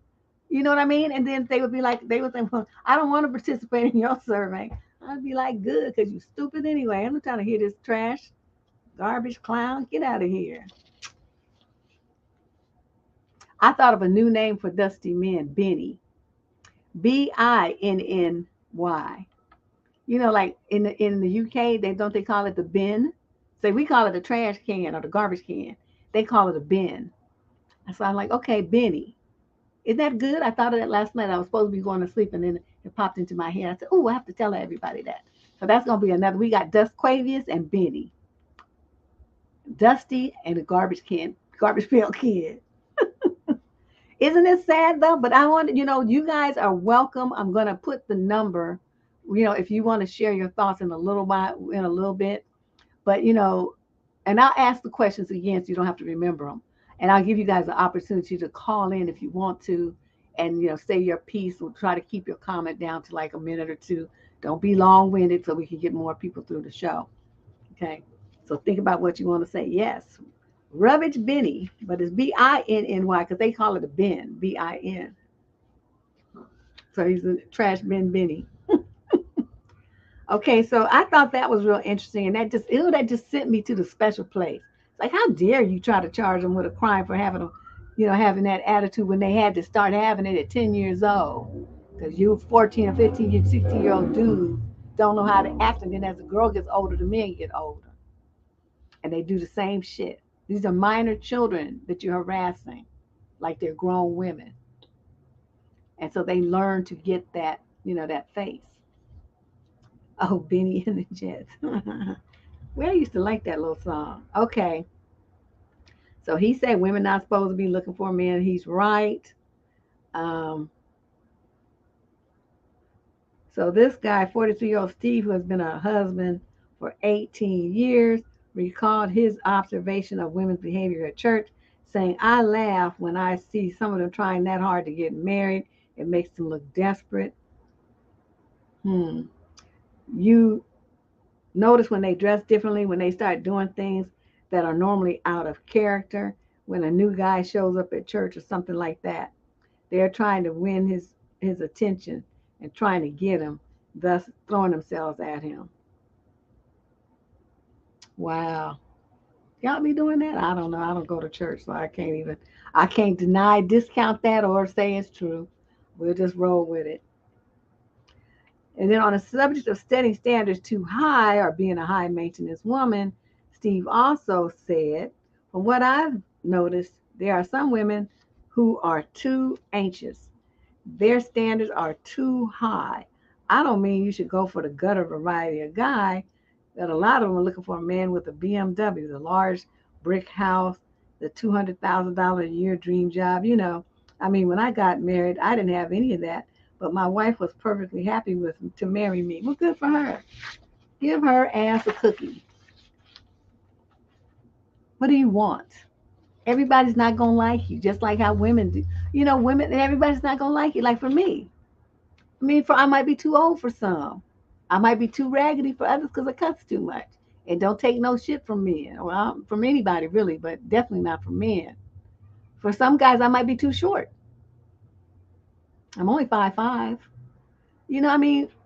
You know what I mean? And then they would say, well, I don't want to participate in your survey. I'd be like, good, because you stupid anyway. I'm not trying to hear this trash, garbage clown. Get out of here. I thought of a new name for dusty men, Benny. Binny. Like in the UK, they call it the bin. Say we call it a trash can or the garbage can. They call it a bin. So I'm like, okay, Benny. Isn't that good? I thought of that last night. I was supposed to be going to sleep, and then it popped into my head. I said, oh, I have to tell everybody that. So that's going to be another. We got Dustquavius and Benny. Dusty and a garbage pail kid. Isn't it sad, though? But I want, you guys are welcome. I'm going to put the number, if you want to share your thoughts in a little bit. But, and I'll ask the questions again so you don't have to remember them. And I'll give you guys the opportunity to call in if you want to and, say your piece. We'll try to keep your comment down to like a minute or two. Don't be long-winded so we can get more people through the show. Okay. So think about what you want to say. Yes. Rubbish Benny, but it's Binny because they call it a bin, Bin. So he's a trash bin Benny. Okay, so I thought that was real interesting, and that just sent me to the special place. Like, how dare you try to charge them with a crime for having that attitude when they had to start having it at 10 years old? Because you 14 or 15, you 60-year-old dude don't know how to act, and then as the girl gets older, the men get older, and they do the same shit. These are minor children that you're harassing, like they're grown women, and so they learn to get that face. Oh, Benny and the Jets. Well, I used to like that little song. Okay. So he said women not supposed to be looking for men. He's right. Um, so this guy, 43-year-old Steve, who has been a husband for 18 years, recalled his observation of women's behavior at church, saying, I laugh when I see some of them trying that hard to get married. It makes them look desperate. You Notice when they dress differently, when they start doing things that are normally out of character, when a new guy shows up at church or something like that. They're trying to win his attention and trying to get him, thus throwing themselves at him. Wow. Y'all be doing that? I don't know. I don't go to church, so I can't deny, discount that, or say it's true. We'll just roll with it. And then on the subject of setting standards too high or being a high maintenance woman, Steve also said, from what I've noticed, there are some women who are too anxious. Their standards are too high. I don't mean you should go for the gutter variety of guy, but a lot of them are looking for a man with a BMW, the large brick house, the $200,000 a year dream job. I mean, when I got married, I didn't have any of that, but my wife was perfectly happy with to marry me. Well, good for her. Give her ass a cookie. What do you want? Everybody's not gonna like you, just like how women do. Women and everybody's not gonna like you. Like for me, I might be too old for some. I might be too raggedy for others because I cuss too much. And don't take no shit from men, well, from anybody really, but definitely not from men. For some guys, I might be too short. I'm only 5'5".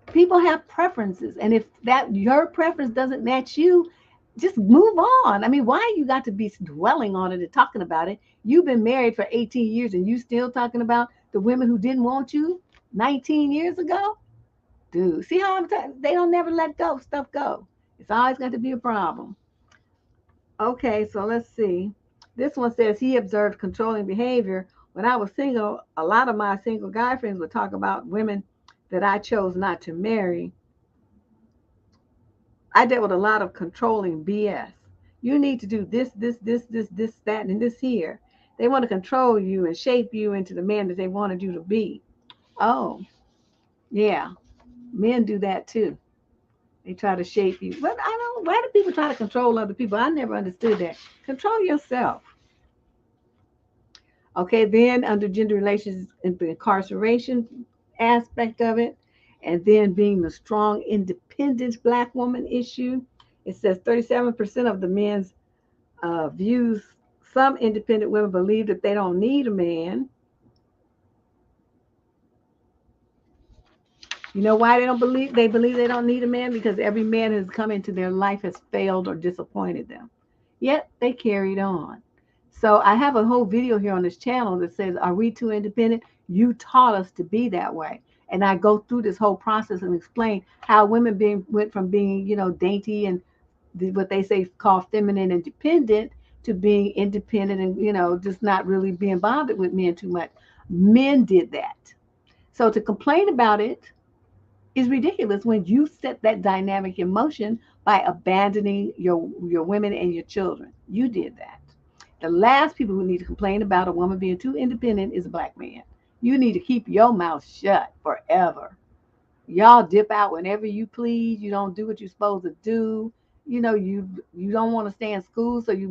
People have preferences, and if that your preference doesn't match you, just move on. Why you got to be dwelling on it and talking about it? You've been married for 18 years, and you still talking about the women who didn't want you 19 years ago? Dude, see how they don't never let stuff go. It's always got to be a problem. Okay, so let's see. This one says he observed controlling behavior. When I was single, a lot of my single guy friends would talk about women that I chose not to marry. I dealt with a lot of controlling BS. You need to do this, that, and this here. They want to control you and shape you into the man that they wanted you to be. Oh, yeah, men do that too. They try to shape you. But I don't. Why do people try to control other people? I never understood that. Control yourself. Okay, then under gender relations and the incarceration aspect of it, and then being the strong, independent black woman issue, it says 37% of the men's views. Some independent women believe that they don't need a man. You know why they don't believe? They believe they don't need a man because every man who's come into their life has failed or disappointed them. Yet they carried on. So I have a whole video here on this channel that says, "Are we too independent? You taught us to be that way." And I go through this whole process and explain how women went from being, dainty and what they say called feminine and dependent to being independent and, just not really being bothered with men too much. Men did that. So to complain about it is ridiculous when you set that dynamic in motion by abandoning your women and your children. You did that. The last people who need to complain about a woman being too independent is a black man. You need to keep your mouth shut forever. Y'all dip out whenever you please. You don't do what you're supposed to do. You don't want to stay in school, so you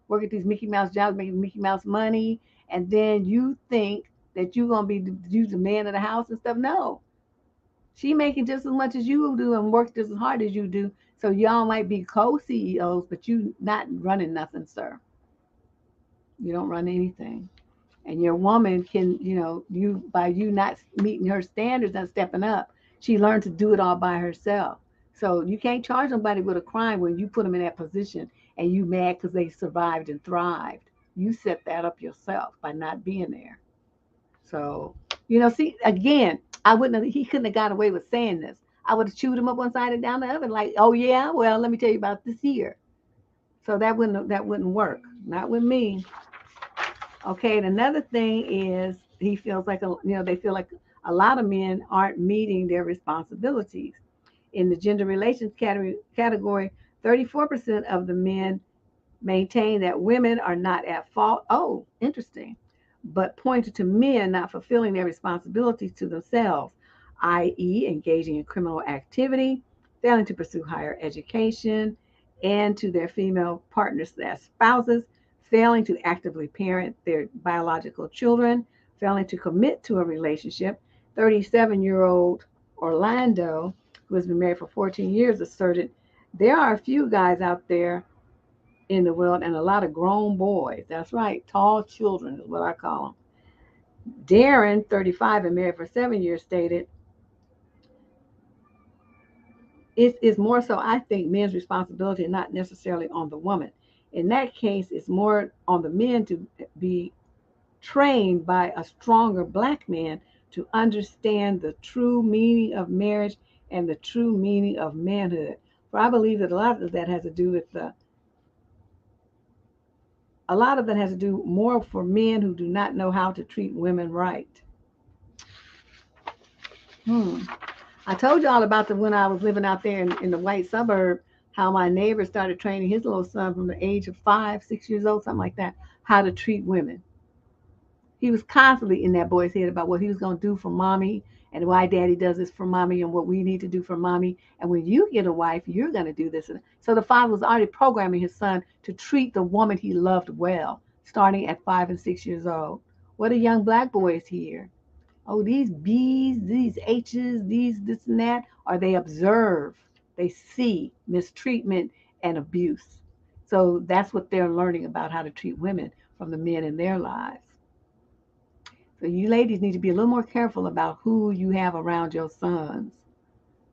work at these Mickey Mouse jobs, making Mickey Mouse money, and then you think that you're gonna be the man of the house and stuff. No, she making just as much as you do and work just as hard as you do. So y'all might be co-CEOs, but you not running nothing, sir. You don't run anything. And your woman can, by you not meeting her standards and stepping up, she learned to do it all by herself. So you can't charge somebody with a crime when you put them in that position and you mad because they survived and thrived. You set that up yourself by not being there. So, see, again, he couldn't have got away with saying this. I would have chewed him up one side and down the other, like, oh yeah, well, let me tell you about this here. So that wouldn't work. Not with me. Okay, and another thing is he feels like they feel like a lot of men aren't meeting their responsibilities. In the gender relations category, 34% of the men maintain that women are not at fault. Oh, interesting. But pointed to men not fulfilling their responsibilities to themselves, i.e., engaging in criminal activity, failing to pursue higher education, and to their female partners, their spouses, failing to actively parent their biological children, failing to commit to a relationship. 37-year-old Orlando, who has been married for 14 years, asserted There are a few guys out there in the world and a lot of grown boys. That's right, tall children is what I call them. Darren, 35 and married for 7 years, stated, it's more so, I think, men's responsibility and not necessarily on the woman. In that case, it's more on the men to be trained by a stronger black man to understand the true meaning of marriage and the true meaning of manhood. For I believe that a lot of that has to do more for men who do not know how to treat women right. Hmm. I told you all about the when I was living out there in the white suburb, how my neighbor started training his little son from the age of 5, 6 years old, something like that, how to treat women. He was constantly in that boy's head about what he was going to do for mommy and why daddy does this for mommy and what we need to do for mommy. And when you get a wife, you're going to do this. So the father was already programming his son to treat the woman he loved well, starting at 5 and 6 years old. What do young black boys hear? Oh, these B's, these H's, these this and that, or they observe, they see mistreatment and abuse. So that's what they're learning about how to treat women from the men in their lives. So you ladies need to be a little more careful about who you have around your sons,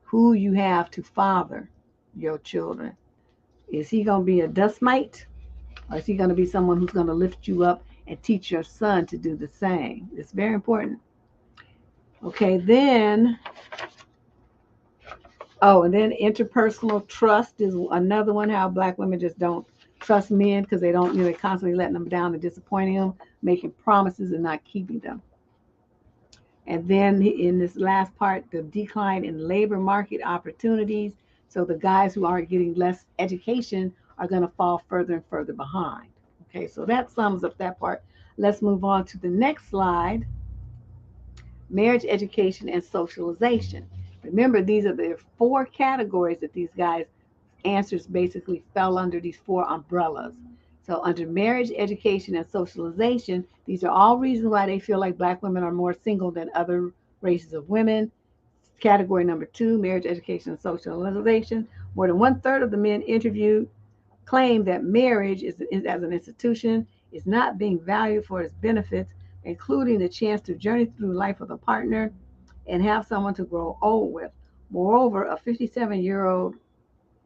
who you have to father your children. Is he going to be a dust mite, or is he going to be someone who's going to lift you up and teach your son to do the same? It's very important. Okay, then, and then interpersonal trust is another one, how black women just don't trust men because they don't, they're constantly letting them down and disappointing them, making promises and not keeping them. And then in this last part, the decline in labor market opportunities. So the guys who aren't getting less education are going to fall further and further behind. Okay, so that sums up that part. Let's move on to the next slide. Marriage, education, and socialization. Remember, these are the four categories that these guys' answers basically fell under, these four umbrellas. So under marriage, education, and socialization, these are all reasons why they feel like black women are more single than other races of women. Category number 2, marriage, education, and socialization. More than 1/3 of the men interviewed claim that marriage as an institution is not being valued for its benefits, including the chance to journey through life with a partner and have someone to grow old with. Moreover, a 57-year-old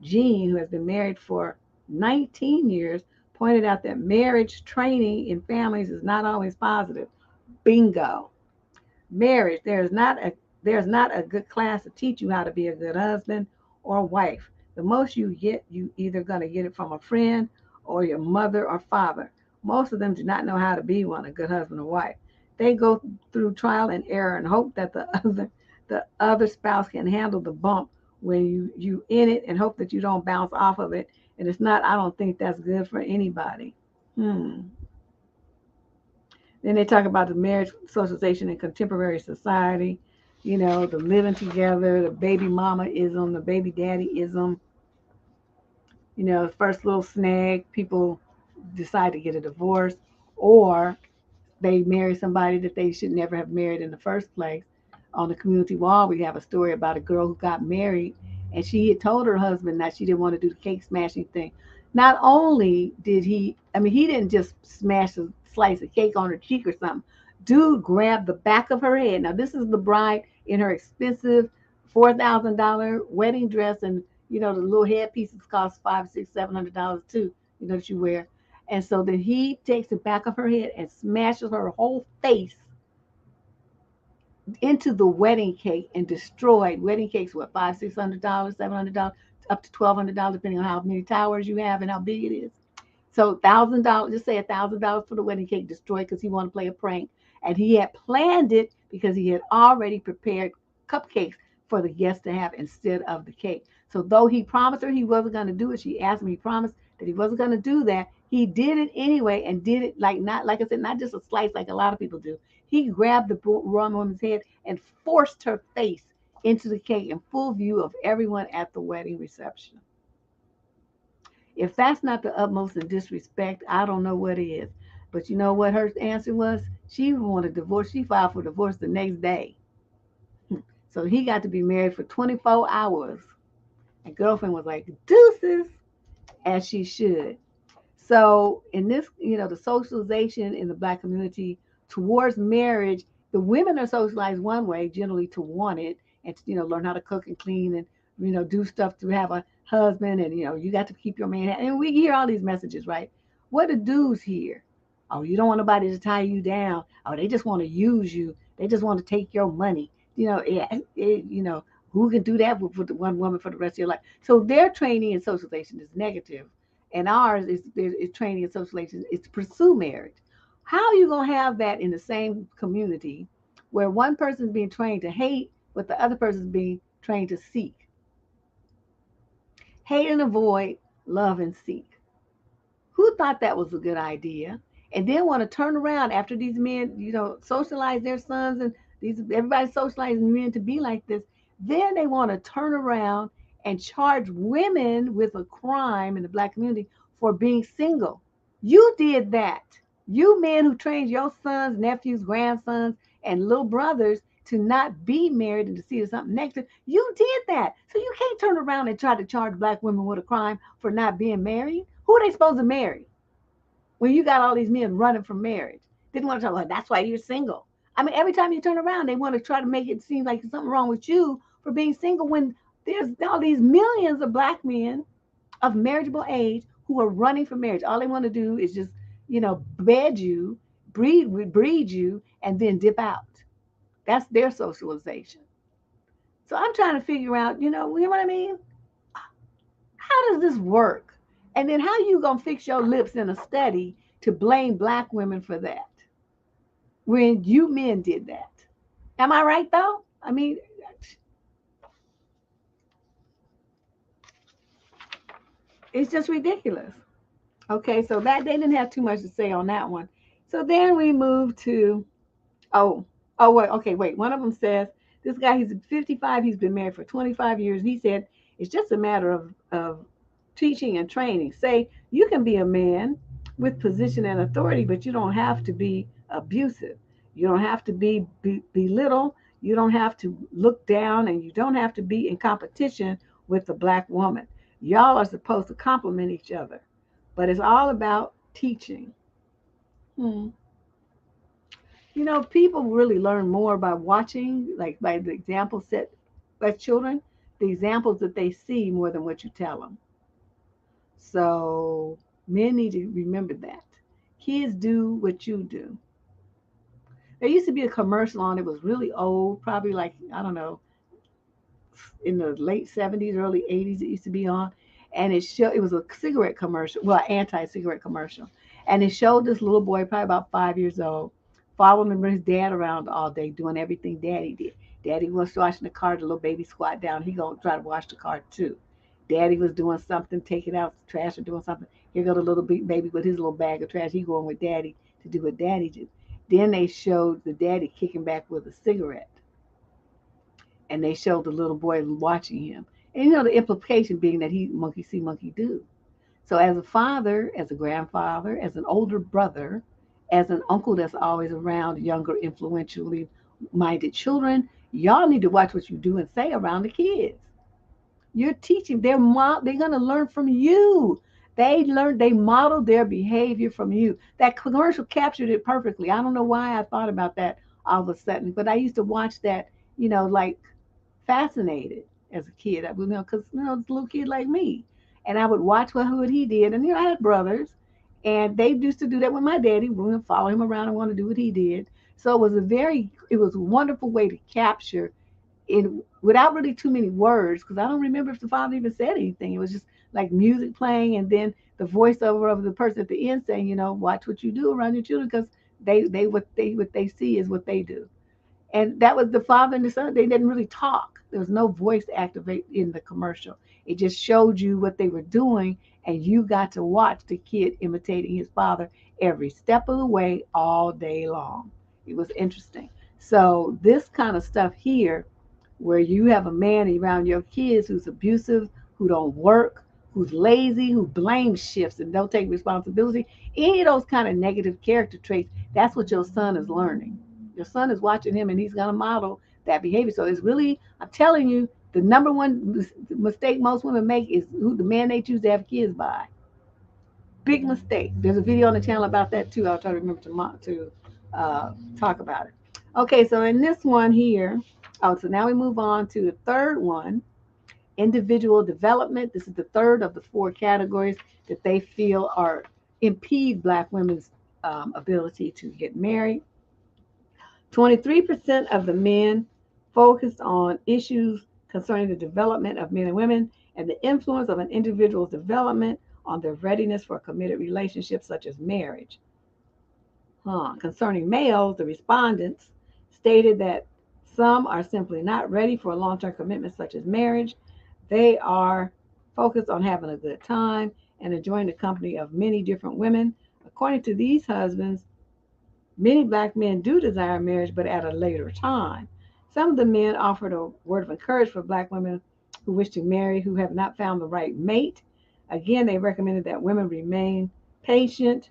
Jean, who has been married for 19 years, pointed out that marriage training in families is not always positive. Bingo. Marriage, there's not a good class to teach you how to be a good husband or wife. The most you get, you either going to get it from a friend or your mother or father. Most of them do not know how to be one, a good husband or wife. They go through trial and error and hope that the other spouse can handle the bump when you in it, and hope that you don't bounce off of it. And it's not, I don't think that's good for anybody. Hmm. Then they talk about the marriage socialization in contemporary society, the living together, the baby mama ism, the baby daddy ism. First little snag, people decide to get a divorce, or they marry somebody that they should never have married in the first place. On the community wall, we have a story about a girl who got married, and she had told her husband that she didn't want to do the cake smashing thing. Not only did he didn't just smash a slice of cake on her cheek or something. Dude grabbed the back of her head. Now, this is the bride in her expensive $4,000 wedding dress, and the little headpieces cost $500, $600, $700 too, that you wear. And so then he takes the back of her head and smashes her whole face into the wedding cake and destroyed. Wedding cakes, what, $500, $600, $700, up to $1,200, depending on how many towers you have and how big it is. So $1,000, just say $1,000 for the wedding cake destroyed because he wanted to play a prank. And he had planned it because he had already prepared cupcakes for the guests to have instead of the cake. So though he promised her he wasn't going to do it, she asked him, he promised that he wasn't going to do that. He did it anyway, and did it not, like I said, not just a slice like a lot of people do. He grabbed the wrong woman's head and forced her face into the cake in full view of everyone at the wedding reception. If that's not the utmost in disrespect, I don't know what is. But you know what her answer was? She wanted divorce. She filed for divorce the next day. So he got to be married for 24 hours. And girlfriend was like, deuces, as she should. So in this, the socialization in the black community towards marriage, the women are socialized one way, generally to want it and to, learn how to cook and clean and, do stuff to have a husband and, you got to keep your man. And we hear all these messages, right? What do dudes hear? Oh, you don't want nobody to tie you down. Oh, they just want to use you. They just want to take your money. Who can do that with one woman for the rest of your life? So their training and socialization is negative, and ours is training and socialization is to pursue marriage. How are you gonna have that in the same community where one person is being trained to hate, but the other person is being trained to seek? Hate and avoid, love and seek. Who thought that was a good idea? And then want to turn around after these men, socialize their sons and these everybody socializing men to be like this. Then they want to turn around and charge women with a crime in the black community for being single. You did that. You men who trained your sons, nephews, grandsons, and little brothers to not be married and to see something negative, you did that. So you can't turn around and try to charge black women with a crime for not being married. Who are they supposed to marry when you got all these men running from marriage? Didn't want to talk about that's why you're single. I mean, every time you turn around, they want to try to make it seem like there's something wrong with you for being single when there's all these millions of black men of marriageable age who are running for marriage. All they want to do is just, bed you, breed you, and then dip out. That's their socialization. So I'm trying to figure out, you know what I mean? How does this work? And then how you gonna fix your lips in a study to blame black women for that when you men did that? Am I right though? I mean, it's just ridiculous. Okay, so that they didn't have too much to say on that one. So then we move to oh wait, okay, wait. One of them says this guy, he's 55, he's been married for 25 years. And he said it's just a matter of teaching and training. Say you can be a man with position and authority, but you don't have to be abusive. You don't have to be belittle. You don't have to look down, and you don't have to be in competition with the black woman. Y'all are supposed to complement each other, but it's all about teaching. Hmm. People really learn more by watching, like by the examples set by children, the examples that they see more than what you tell them. So men need to remember that. Kids do what you do. There used to be a commercial on, it was really old, probably like, I don't know, in the late 70s, early 80s, it used to be on. And it was a cigarette commercial, well, anti-cigarette commercial. And it showed this little boy, probably about 5 years old, following his dad around all day, doing everything daddy did. Daddy was washing the car, the little baby squat down, he gonna try to wash the car too. Daddy was doing something, taking out the trash or doing something. Here go the little baby with his little bag of trash. He going with daddy to do what daddy do. Then they showed the daddy kicking back with a cigarette, and they showed the little boy watching him. And the implication being that he monkey see, monkey do. So as a father, as a grandfather, as an older brother, as an uncle that's always around younger, influentially minded children, y'all need to watch what you do and say around the kids. You're teaching. They're gonna learn from you. They model their behavior from you. That commercial captured it perfectly. I don't know why I thought about that all of a sudden, but I used to watch that, like fascinated as a kid. I was, because I was a little kid like me, and I would watch what he did. And I had brothers, and they used to do that with my daddy. We would follow him around and want to do what he did. So it was a wonderful way to capture in without really too many words, because I don't remember if the father even said anything. It was just like music playing, and then the voiceover of the person at the end saying, watch what you do around your children, because what they see is what they do. And that was the father and the son. They didn't really talk. There was no voice activate in the commercial. It just showed you what they were doing, and you got to watch the kid imitating his father every step of the way all day long. It was interesting. So this kind of stuff here, where you have a man around your kids who's abusive, who don't work, who's lazy, who blames shifts and don't take responsibility, any of those kind of negative character traits, that's what your son is learning. Your son is watching him, and he's going to model that behavior. So it's really, I'm telling you, The number one mistake most women make is who the man they choose to have kids by. Big mistake. There's a video on the channel about that too. I'll try to remember to talk about it. Okay, so in this one here, so now we move on to the third one, individual development. This is the third of the four categories that they feel are impede Black women's ability to get married. 23% of the men focused on issues concerning the development of men and women and the influence of an individual's development on their readiness for a committed relationship, such as marriage. Concerning males, the respondents stated that some are simply not ready for a long term commitment, such as marriage. They are focused on having a good time and enjoying the company of many different women. According to these husbands, many Black men do desire marriage, but at a later time. Some of the men offered a word of encouragement for Black women who wish to marry who have not found the right mate. Again, they recommended that women remain patient,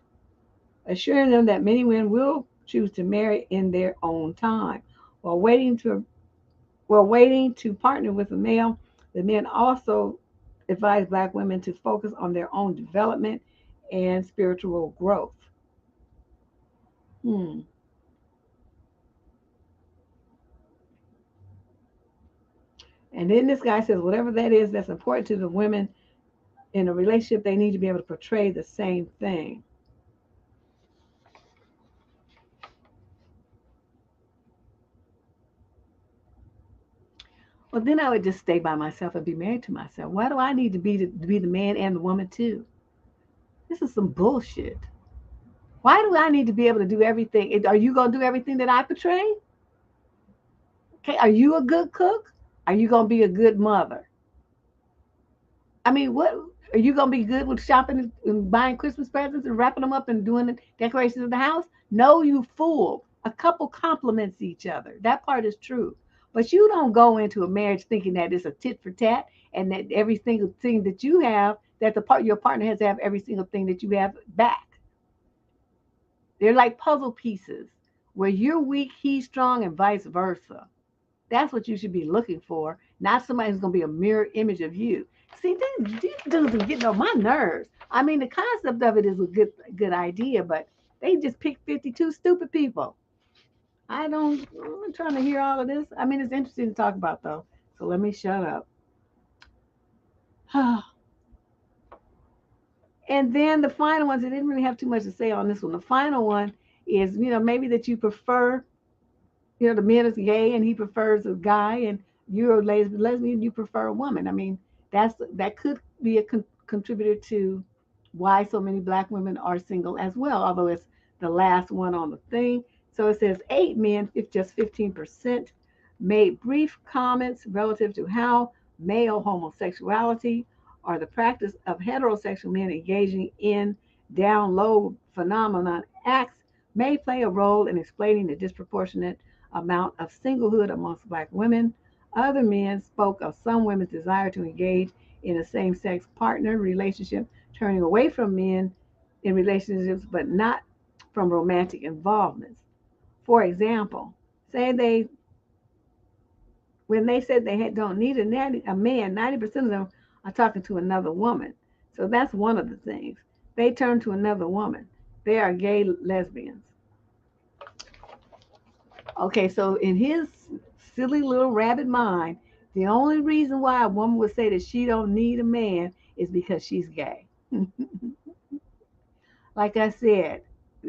assuring them that many women will choose to marry in their own time. While waiting to partner with a male, the men also advise Black women to focus on their own development and spiritual growth. Hmm. And then this guy says, whatever that is that's important to the women in a relationship, they need to be able to portray the same thing. Well, then I would just stay by myself and be married to myself. Why do I need to be the man and the woman too? This is some bullshit. Why do I need to be able to do everything? Are you going to do everything that I portray? Okay, are you a good cook? Are you going to be a good mother? I mean, what are you going to be good with shopping and buying Christmas presents and wrapping them up and doing the decorations of the house? No, you fool. A couple complements each other. That part is true. But you don't go into a marriage thinking that it's a tit for tat and that every single thing that you have, that your partner has to have every single thing that you have back. They're like puzzle pieces where you're weak, he's strong, and vice versa. That's what you should be looking for, not somebody who's going to be a mirror image of you. See, these dudes are getting on my nerves. I mean, the concept of it is a good idea, but they just pick 52 stupid people. I'm trying to hear all of this. I mean, it's interesting to talk about, though. So let me shut up. And then the final ones, I didn't really have too much to say on this one. The final one is, maybe that you prefer, the man is gay and he prefers a guy, and you're a lesbian, you prefer a woman. I mean, that could be a contributor to why so many Black women are single as well, although it's the last one on the thing. So it says 8 men, if just 15%, made brief comments relative to how male homosexuality or the practice of heterosexual men engaging in down low phenomenon acts may play a role in explaining the disproportionate amount of singlehood amongst Black women. Other men spoke of some women's desire to engage in a same sex partner relationship, turning away from men in relationships but not from romantic involvements. For example, say when they said don't need a man, 90% of them are talking to another woman. So that's one of the things. They turn to another woman. They are gay lesbians. Okay, so in his silly little rabbit mind, the only reason why a woman would say that she don't need a man is because she's gay. Like I said,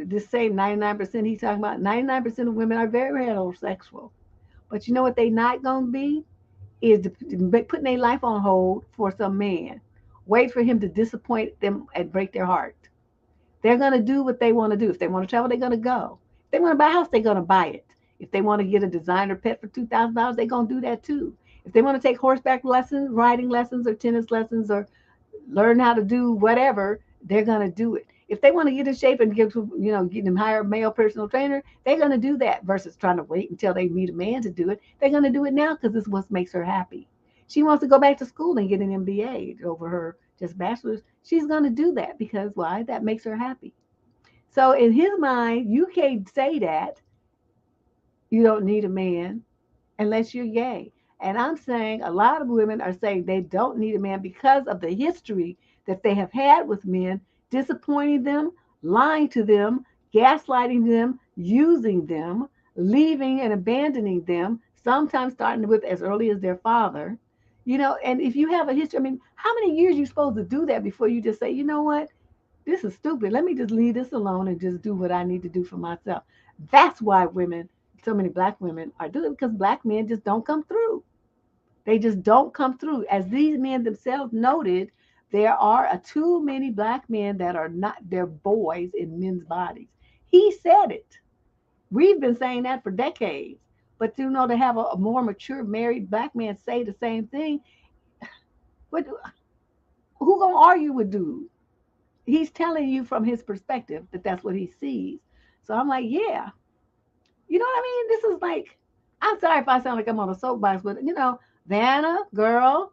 just say 99%, he's talking about 99% of women are very heterosexual. But you know what they not going to be? Is putting their life on hold for some man. Wait for him to disappoint them and break their heart. They're going to do what they want to do. If they want to travel, they're going to go. If they want to buy a house, they're going to buy it. If they want to get a designer pet for $2,000, they're going to do that too. If they want to take horseback lessons, riding lessons, or tennis lessons, or learn how to do whatever, they're going to do it. If they want to get in shape and get them hire a male personal trainer, they're going to do that versus trying to wait until they meet a man to do it. They're going to do it now because this is what makes her happy. She wants to go back to school and get an MBA over her just bachelor's. She's going to do that because why? That makes her happy. So in his mind, you can't say that you don't need a man unless you're gay. And I'm saying a lot of women are saying they don't need a man because of the history that they have had with men, disappointing them, lying to them, gaslighting them, using them, leaving and abandoning them, sometimes starting with as early as their father. And if you have a history, I mean, how many years are you supposed to do that before you just say, you know what? This is stupid. Let me just leave this alone and just do what I need to do for myself. That's why women, so many black women are doing it because black men just don't come through. They just don't come through. As these men themselves noted, there are too many black men that are not, they're boys in men's bodies. He said it. We've been saying that for decades. But to have a more mature married black man say the same thing, what, who gonna argue with dude? He's telling you from his perspective that that's what he sees. So I'm like, yeah, you know what I mean? This is like, I'm sorry if I sound like I'm on a soapbox, but Vanna, girl,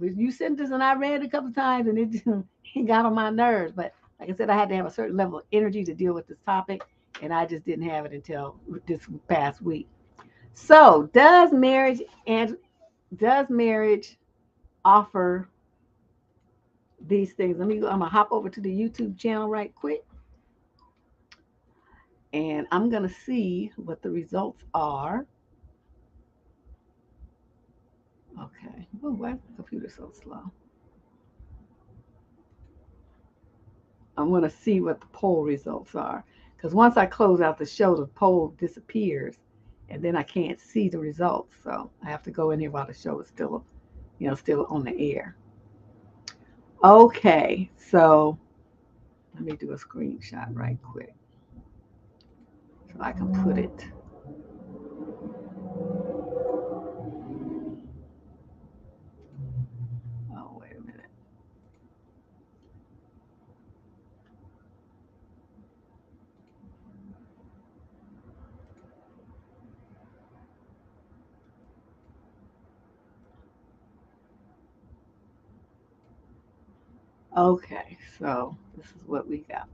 you sent this and I read it a couple of times and it got on my nerves. But like I said, I had to have a certain level of energy to deal with this topic, and I just didn't have it until this past week. So, does marriage offer these things? I'm gonna hop over to the YouTube channel right quick, and I'm gonna see what the results are. Okay. Oh, why is the computer so slow? I want to see what the poll results are. Because once I close out the show, the poll disappears. And then I can't see the results. So I have to go in here while the show is still on the air. Okay. So let me do a screenshot right quick so I can put it. Oh, wait a minute. Okay. So this is what we got.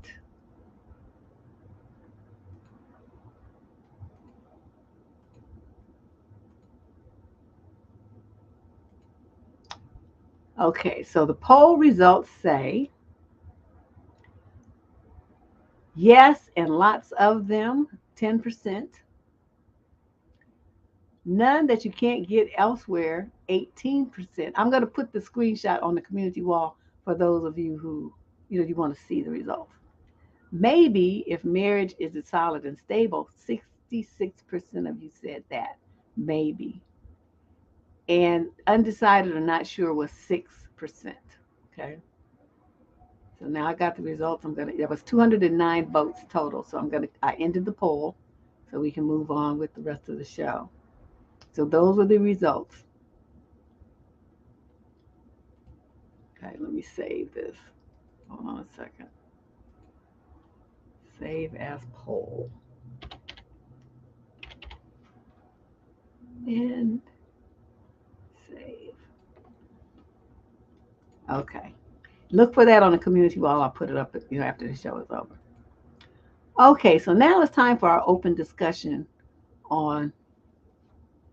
Okay. So the poll results say yes, and lots of them, 10%. None that you can't get elsewhere, 18%. I'm going to put the screenshot on the community wall for those of you who, you want to see the results. Maybe if marriage is solid and stable, 66% of you said that. Maybe. And undecided or not sure was 6%. Okay. So now I got the results. There was 209 votes total. So I ended the poll so we can move on with the rest of the show. So those were the results. Okay, let me save this. Hold on a second. Save as poll. And save. Okay. Look for that on the community wall. I'll put it up after the show is over. Okay, so now it's time for our open discussion on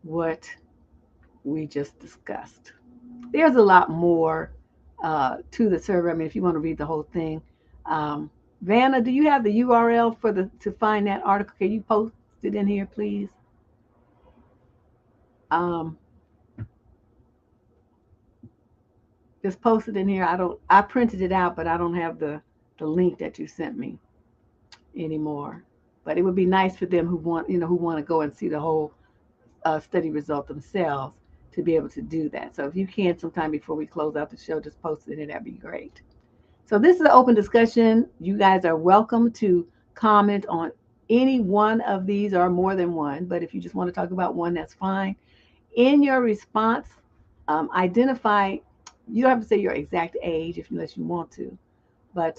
what we just discussed. There's a lot more to the survey. I mean, if you want to read the whole thing, Vanna, do you have the URL to find that article? Can you post it in here, please? Um, just post it in here. I printed it out, but I don't have the link that you sent me anymore. But it would be nice for them who want to go and see the whole study result themselves to be able to do that. So if you can sometime before we close out the show, just post it in. That'd be great. So this is an open discussion. You guys are welcome to comment on any one of these or more than one. But if you just want to talk about one, that's fine. In your response, identify. You don't have to say your exact age unless you want to. But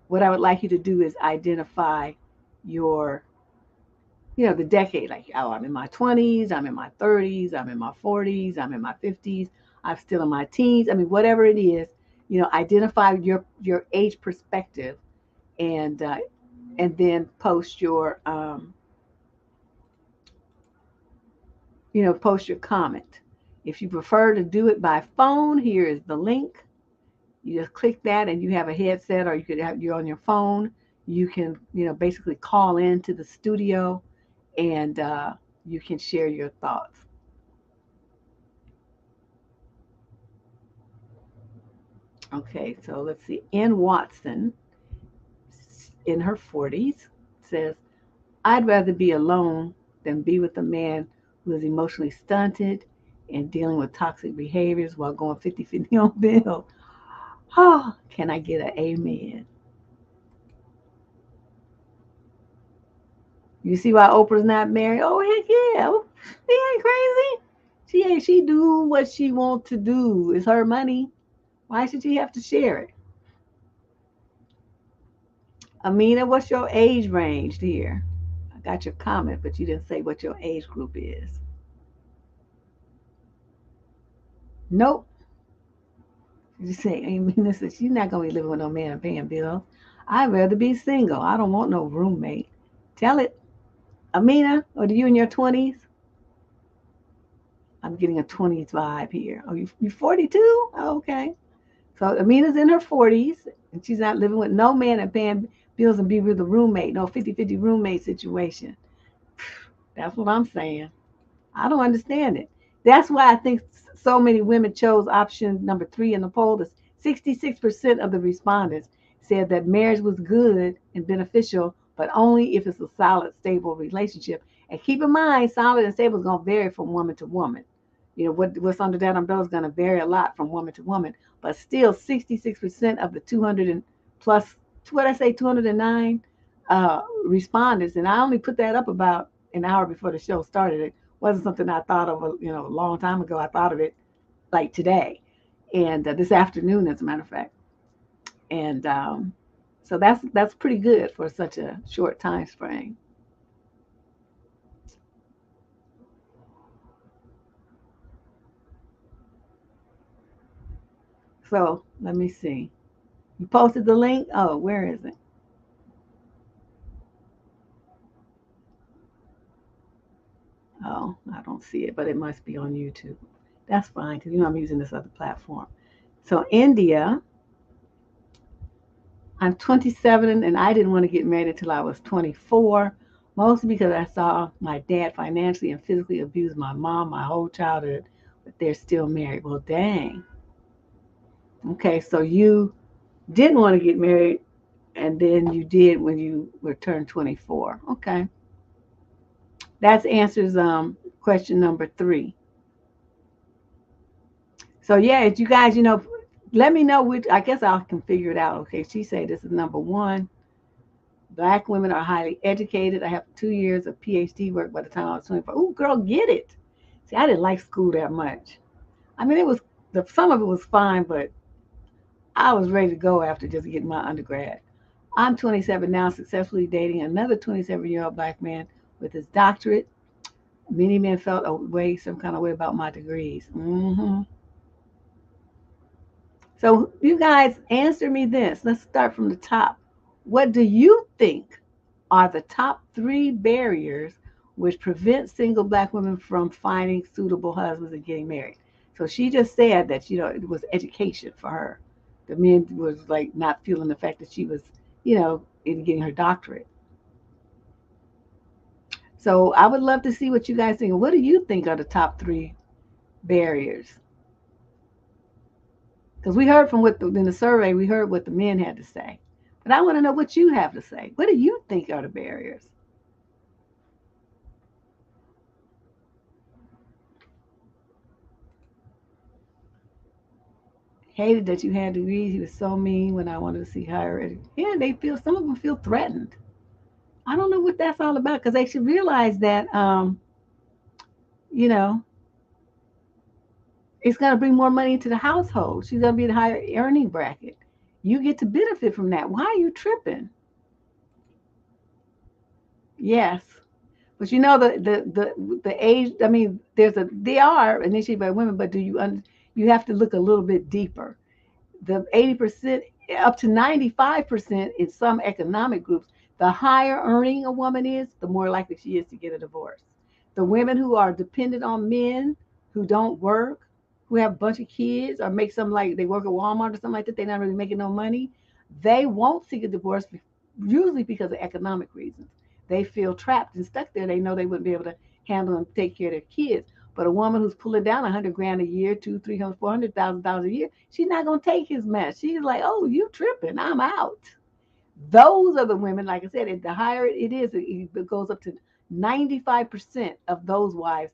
what I would like you to do is identify your the decade, like, oh, I'm in my 20s, I'm in my 30s, I'm in my 40s, I'm in my 50s, I'm still in my teens. I mean, whatever it is, identify your age perspective, and then post your post your comment. If you prefer to do it by phone, here is the link. You just click that and you have a headset, or you're on your phone. You can, basically call into the studio, and you can share your thoughts. Okay, so let's see. Ann Watson, in her 40s, says, I'd rather be alone than be with a man who is emotionally stunted and dealing with toxic behaviors while going 50-50 on bills. Oh, can I get an amen? You see why Oprah's not married? Oh, heck yeah. She ain't crazy. She do what she want to do. It's her money. Why should she have to share it? Amina, what's your age range, dear? I got your comment, but you didn't say what your age group is. Nope. You say, Amina says she's not going to be living with no man and paying bills. I'd rather be single. I don't want no roommate. Tell it. Amina, or are you in your 20s? I'm getting a 20s vibe here. Oh, you 42? Oh, okay. So Amina's in her 40s, and she's not living with no man and paying bills and be with a roommate, no 50-50 roommate situation. That's what I'm saying. I don't understand it. That's why I think so many women chose option number 3 in the poll. The 66% of the respondents said that marriage was good and beneficial, but only if it's a solid, stable relationship. And keep in mind, solid and stable is going to vary from woman to woman. What's under that umbrella is going to vary a lot from woman to woman. But still, 66% of the 200 and plus, what I say, 209 respondents, and I only put that up about an hour before the show started. It wasn't something I thought of, a long time ago. I thought of it like today, and this afternoon, as a matter of fact. And so that's pretty good for such a short time frame. So let me see. You posted the link. Oh, where is it? Oh, I don't see it, but it must be on YouTube. That's fine because I'm using this other platform. So India, I'm 27 and I didn't want to get married until I was 24, mostly because I saw my dad financially and physically abuse my mom my whole childhood, but they're still married. Well, dang. Okay, so you didn't want to get married and then you did when you were turned 24. Okay. That answers question number 3. So yeah, if you guys, let me know which. I guess I can figure it out. Okay, she said this is number 1. Black women are highly educated. I have 2 years of PhD work by the time I was 24. Ooh, girl, get it. See, I didn't like school that much. I mean, some of it was fine, but I was ready to go after just getting my undergrad. I'm 27 now, successfully dating another 27-year-old black man with his doctorate. Many men felt some kind of way about my degrees. So you guys answer me this. Let's start from the top. What do you think are the top 3 barriers which prevent single black women from finding suitable husbands and getting married? So she just said that, it was education for her. The men was like not feeling the fact that she was, in getting her doctorate. So I would love to see what you guys think. What do you think are the top 3 barriers? Because we heard from in the survey, we heard what the men had to say. But I want to know what you have to say. What do you think are the barriers? Hated that you had degrees. He was so mean when I wanted to see higher education. Yeah, some of them feel threatened. I don't know what that's all about because they should realize that, you know, it's going to bring more money into the household. She's going to be in a higher earning bracket. You get to benefit from that. Why are you tripping? Yes. But the age. I mean, they are initiated by women, but you have to look a little bit deeper. The 80%, up to 95% in some economic groups, the higher earning a woman is, the more likely she is to get a divorce. The women who are dependent on men who don't work, who have a bunch of kids, or make some like they work at Walmart or something like that, they're not really making no money, they won't seek a divorce, usually because of economic reasons. They feel trapped and stuck there. They know they wouldn't be able to handle and take care of their kids. But a woman who's pulling down 100 grand a year, two, 300, $400,000 a year, she's not gonna take his mess. She's like, oh, you tripping? I'm out. Those are the women, like I said, the higher it is, it goes up to 95% of those wives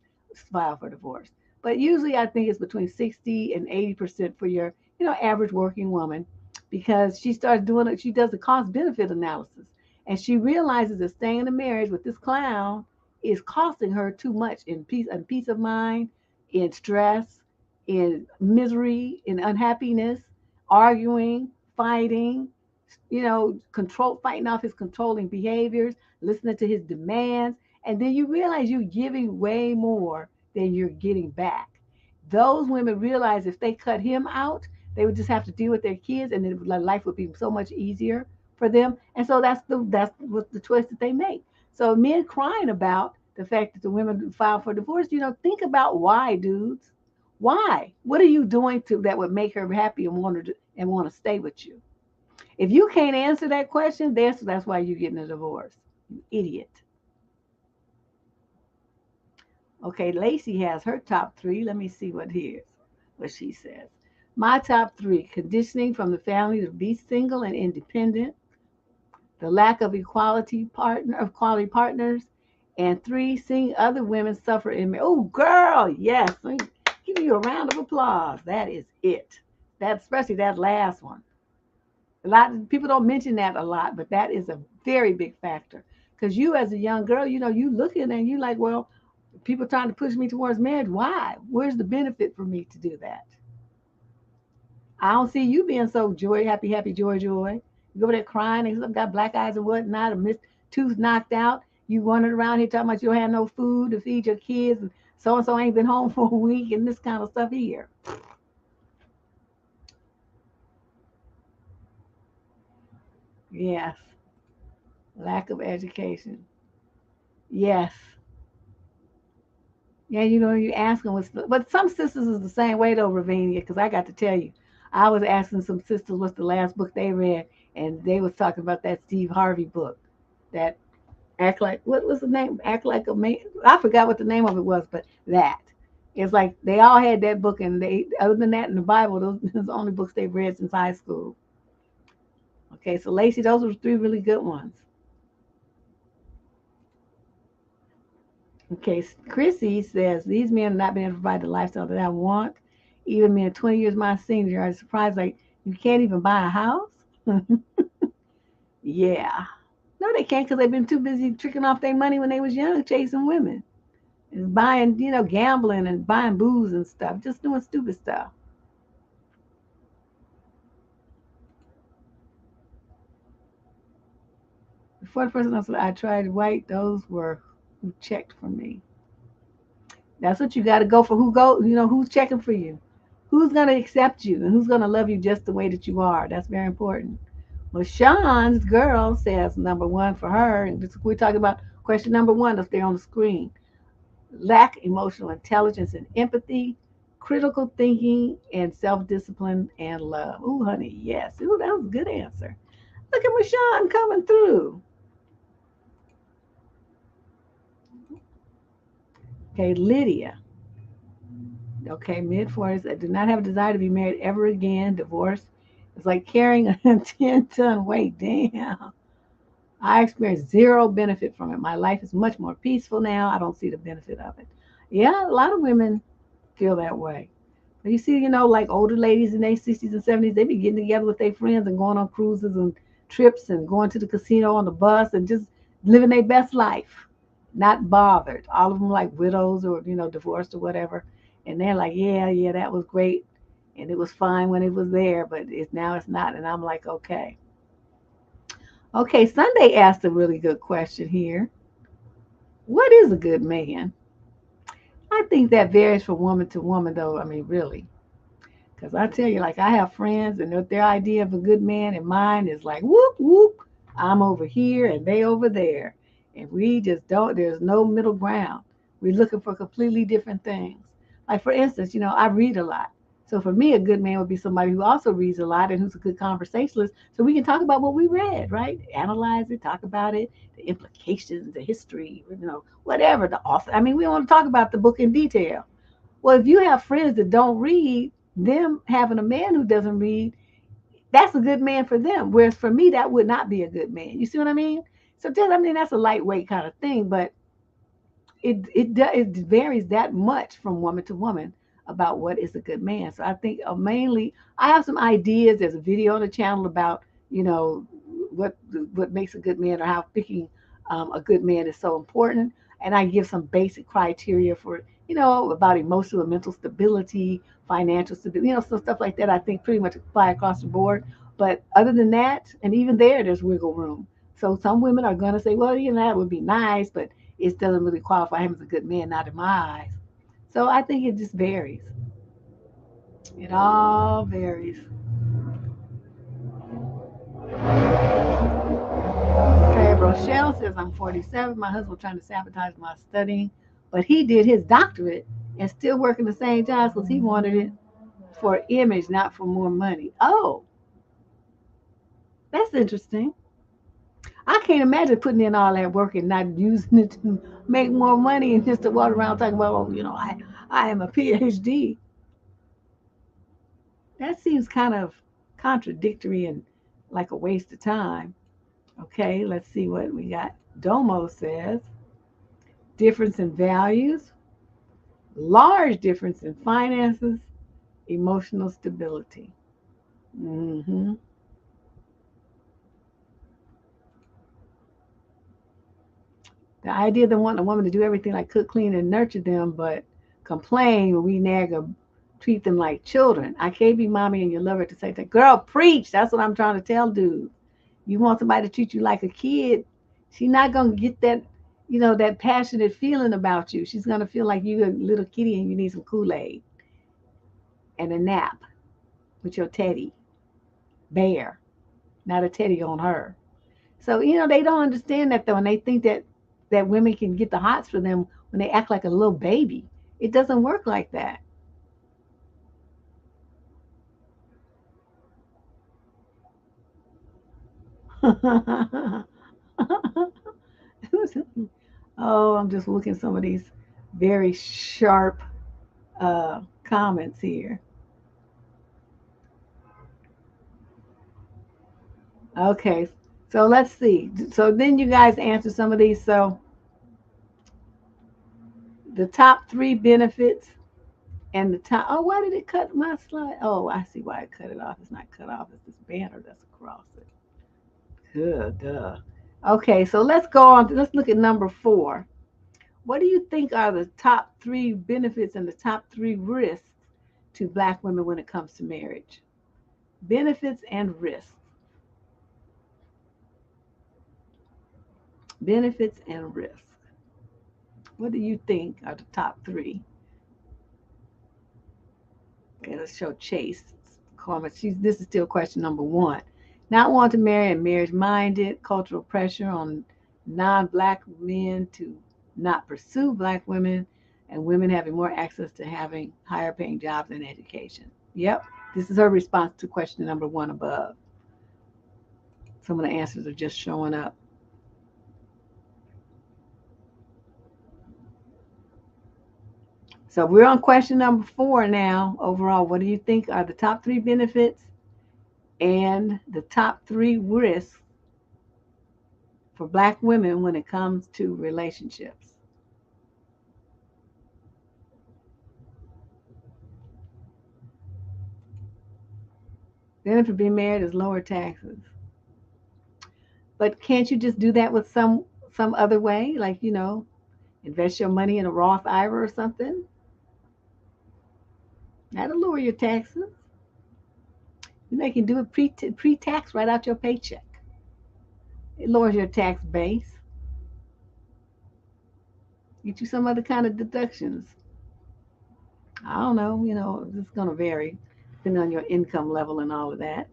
file for divorce. But usually I think it's between 60 and 80% for your, average working woman, because she starts doing it, she does the cost benefit analysis. And she realizes that staying in a marriage with this clown is costing her too much in peace of mind, in stress, in misery, in unhappiness, arguing, fighting, fighting off his controlling behaviors, listening to his demands, and then you realize you're giving way more than you're getting back. Those women realize if they cut him out, they would just have to deal with their kids, and then life would be so much easier for them. And so that's what the choice that they make. So men crying about the fact that the women file for divorce, think about why, dudes. Why? What are you doing to that would make her happy and want to stay with you? If you can't answer that question, that's why you're getting a divorce. You idiot. Okay, Lacey has her top three. Let me see what she says. My top three: conditioning from the family to be single and independent, the lack of quality partners, and three, seeing other women suffer in. Oh, girl, yes. Let me give you a round of applause. That is it. Especially that last one. A lot of people don't mention that a lot, but that is a very big factor. Because you, as a young girl, you looking and you like, well, people trying to push me towards marriage. Why? Where's the benefit for me to do that? I don't see you being so happy, joy. You go over there crying and got black eyes and whatnot, a missed tooth knocked out. You running around here talking about you don't have no food to feed your kids, and so ain't been home for a week, and this kind of stuff here. Yes. Lack of education. Yes. Yeah, you ask them but some sisters is the same way though, Ravinia, because I got to tell you, I was asking some sisters what's the last book they read, and they was talking about that Steve Harvey book, that what was the name? Act Like a Man. I forgot what the name of it was, but that. It's like they all had that book, and they, other than that in the Bible, those are the only books they've read since high school. Okay, so Lacey, those were three really good ones. Okay, Chrissy says, these men are not being able to provide the lifestyle that I want. Even men 20 years my senior are surprised, like, you can't even buy a house? Yeah. No, they can't, because they've been too busy tricking off their money when they was young, chasing women. And buying, gambling and buying booze and stuff, just doing stupid stuff. The fourth person I tried white, those were who checked for me. That's what you got to go for. Who's checking for you? Who's going to accept you and who's going to love you just the way that you are? That's very important. Well, Sean's girl says number one for her, and we're talking about question number one up there on the screen: lack emotional intelligence and empathy, critical thinking, and self-discipline and love. Ooh, honey, yes. Ooh, that was a good answer. Look at Rashawn coming through. Okay, Lydia. Okay, mid-40s. I do not have a desire to be married ever again. Divorce is like carrying a 10-ton weight. Damn. I experience zero benefit from it. My life is much more peaceful now. I don't see the benefit of it. Yeah, a lot of women feel that way. But you see, like older ladies in their 60s and 70s, they be getting together with their friends and going on cruises and trips and going to the casino on the bus and just living their best life, not bothered. All of them like widows or, divorced or whatever. And they're like, yeah, that was great. And it was fine when it was there, but now it's not. And I'm like, okay. Okay, Sunday asked a really good question here. What is a good man? I think that varies from woman to woman, though. I mean, really. Because I tell you, like, I have friends, and their idea of a good man and mine is like, whoop, whoop. I'm over here and they over there. And we just don't, there's no middle ground. We're looking for completely different things. Like, for instance, I read a lot. So for me, a good man would be somebody who also reads a lot and who's a good conversationalist. So we can talk about what we read, right? Analyze it, talk about it, the implications, the history, whatever the author. I mean, we want to talk about the book in detail. Well, if you have friends that don't read, them having a man who doesn't read, that's a good man for them. Whereas for me, that would not be a good man. You see what I mean? So just, I mean, that's a lightweight kind of thing, but it varies that much from woman to woman about what is a good man. So I think mainly I have some ideas. There's a video on the channel about what what makes a good man, or how picking a good man is so important. And I give some basic criteria for about emotional and mental stability, financial stability, so stuff like that. I think pretty much apply across the board. But other than that, and even there's wiggle room. So some women are going to say, well, that would be nice, but it doesn't really qualify him as a good man, not in my eyes. So I think it just varies. It all varies. Okay, Rochelle says, I'm 47. My husband trying to sabotage my studying, but he did his doctorate and still working the same job because he wanted it for image, not for more money. Oh, that's interesting. I can't imagine putting in all that work and not using it to make more money and just to walk around talking about, oh, I am a PhD. That seems kind of contradictory and like a waste of time. Okay, let's see what we got. Domo says difference in values, large difference in finances, emotional stability. hmm The idea of them wanting a woman to do everything like cook, clean, and nurture them, but complain when we nag or treat them like children. I can't be mommy and you love her at the same time. Girl, preach. That's what I'm trying to tell dude. You want somebody to treat you like a kid, she's not gonna get that passionate feeling about you. She's gonna feel like you a little kitty and you need some Kool-Aid and a nap with your teddy bear, not a teddy on her. So they don't understand that though, and they think that women can get the hots for them when they act like a little baby. It doesn't work like that. Oh, I'm just looking at some of these very sharp comments here. Okay, so let's see. So then you guys answer some of these. So the top three benefits and the top. Oh, why did it cut my slide? Oh, I see why it cut it off. It's not cut off. It's this banner that's across it. Good. Duh. Okay, so let's go on. Let's look at number 4. What do you think are the top three benefits and the top three risks to Black women when it comes to marriage? Benefits and risks. Benefits and risks. What do you think are the top three? Okay, let's show Chase comments. This is still question number 1. Not want to marry and marriage minded, cultural pressure on non-Black men to not pursue Black women, and women having more access to having higher paying jobs and education. Yep, this is her response to question number 1 above. Some of the answers are just showing up. So we're on question number 4 now. Overall, what do you think are the top 3 benefits and the top 3 risks for Black women when it comes to relationships? Benefit of being married is lower taxes. But can't you just do that with some other way? Like, invest your money in a Roth IRA or something? That'll lower your taxes. You can do it pre-tax right out your paycheck. It lowers your tax base. Get you some other kind of deductions. I don't know, it's going to vary depending on your income level and all of that.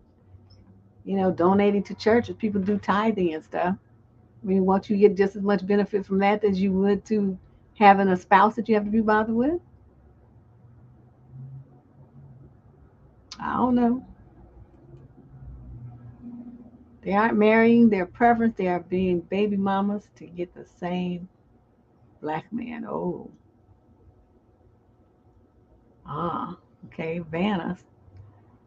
Donating to churches, people do tithing and stuff. I mean, won't you get just as much benefit from that as you would to having a spouse that you have to be bothered with? I don't know. They aren't marrying their preference. They are being baby mamas to get the same black man. Oh, ah, okay. Vanna.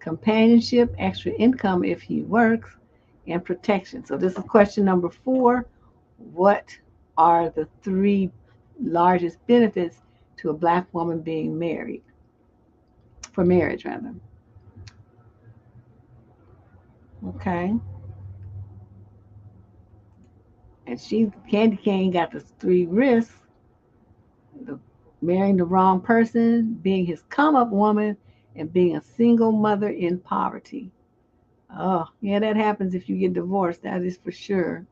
Companionship, extra income if he works, and protection. So this is question number 4. What are the 3 largest benefits to a black woman being married? For marriage, rather. Okay. And Candy Cane got the 3 risks: the marrying the wrong person, being his come up woman, and being a single mother in poverty. Oh, yeah, that happens if you get divorced. That is for sure.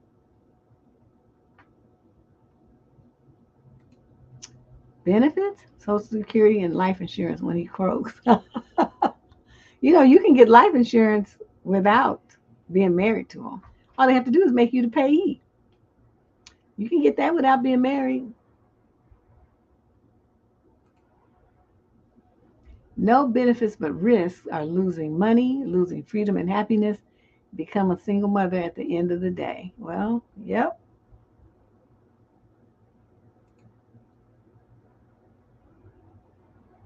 Benefits? Social Security and life insurance when he croaks. You can get life insurance without being married to him. All they have to do is make you the payee. You can get that without being married. No benefits but risks are losing money, losing freedom and happiness, become a single mother at the end of the day. Well, yep.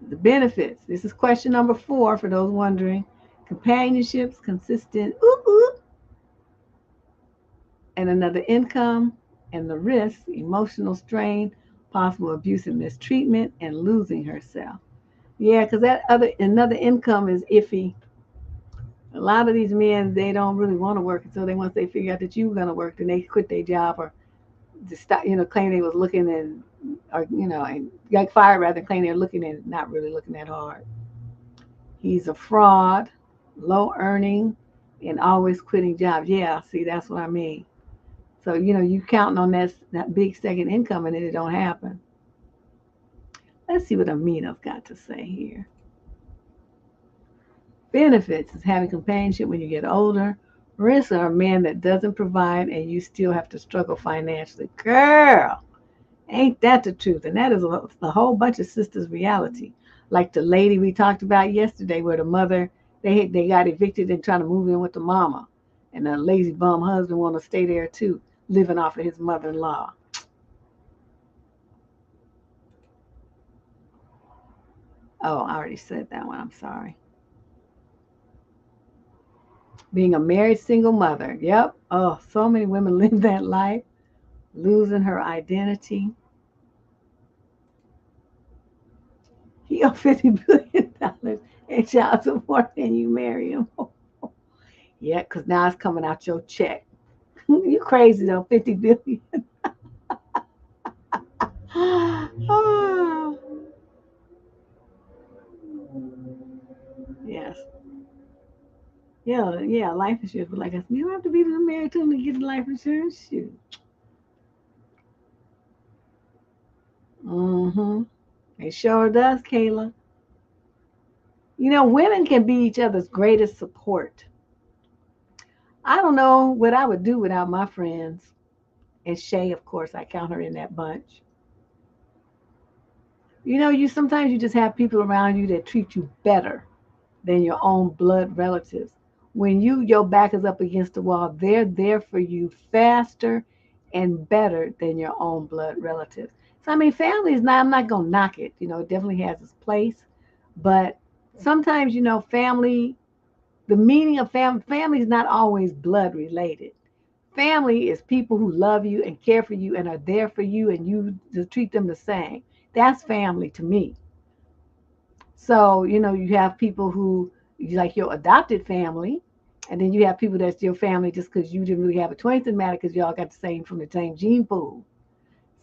The benefits. This is question number 4 for those wondering. Companionships, consistent and another income, and the risks, emotional strain, possible abuse and mistreatment, and losing herself. Yeah, because that other another income is iffy. A lot of these men, they don't really want to work until once they figure out that you're gonna work, then they quit their job or just stop, claim they was looking and and got fired rather than claim they're looking and not really looking that hard. He's a fraud, low earning, and always quitting jobs. Yeah, see, that's what I mean. So you counting on that big second income and it don't happen. Let's see what Amina's got to say here. Benefits is having companionship when you get older. Risks are a man that doesn't provide and you still have to struggle financially. Girl, ain't that the truth? And that is a whole bunch of sisters' reality. Like the lady we talked about yesterday, where the mother they got evicted and trying to move in with the mama, and the lazy bum husband want to stay there too, living off of his mother-in-law. Oh, I already said that one. I'm sorry. Being a married single mother. Yep. Oh, so many women live that life, losing her identity. He owed $50 billion in child support and you marry him. Yeah, because now it's coming out your check. You crazy though, 50 billion. Oh, yes. Yeah, yeah, life insurance. But like I said, you don't have to be married to him to get the life insurance. Shoot. Mm-hmm. It sure does, Kayla. Women can be each other's greatest support. I don't know what I would do without my friends. And Shay, of course, I count her in that bunch. You sometimes you just have people around you that treat you better than your own blood relatives. When your back is up against the wall, they're there for you faster and better than your own blood relatives. So I mean, family is not. I'm not gonna knock it. It definitely has its place, but sometimes family. The meaning of family is not always blood related. Family is people who love you and care for you and are there for you, and you just treat them the same. That's family to me. So, you have people who, like your adopted family, and then you have people that's your family just because you didn't really have a choice in matter because y'all got the same from the same gene pool.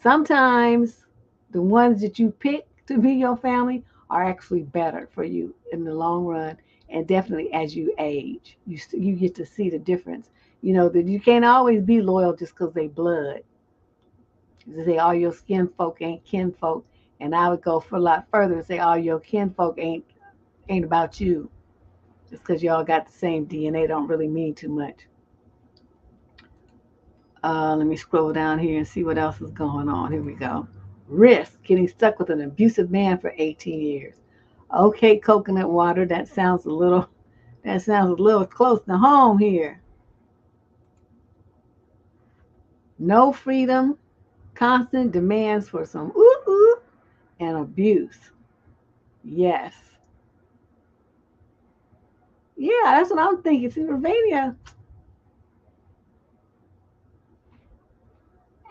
Sometimes the ones that you pick to be your family are actually better for you in the long run, and definitely as you age, you get to see the difference. That you can't always be loyal just because they blood. They say all your skin folk ain't kinfolk, and I would go for a lot further and say all your kinfolk ain't about you. Just because y'all got the same DNA don't really mean too much. Let me scroll down here and see what else is going on. Here we go. risk getting stuck with an abusive man for 18 years. Okay, coconut water, that sounds a little close to home here. No freedom, constant demands for some ooh ooh and abuse. Yes. Yeah, that's what I'm thinking. See, Pennsylvania,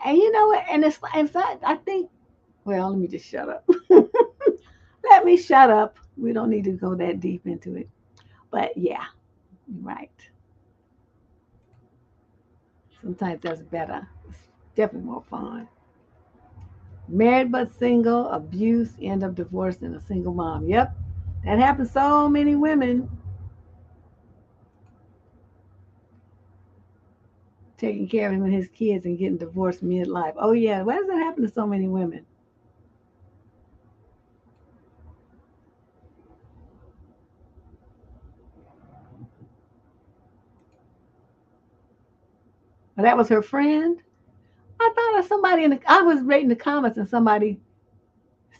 and you know what? And it's in fact, I think. Well, let me just shut up. Let me shut up. We don't need to go that deep into it. But yeah, right. Sometimes that's better. It's definitely more fun. Married but single, abuse, end up divorced, and a single mom. Yep, that happens. So many women taking care of him and his kids and getting divorced midlife. Oh yeah, why does that happen to so many women? Well, that was her friend. I thought of somebody I was reading the comments and somebody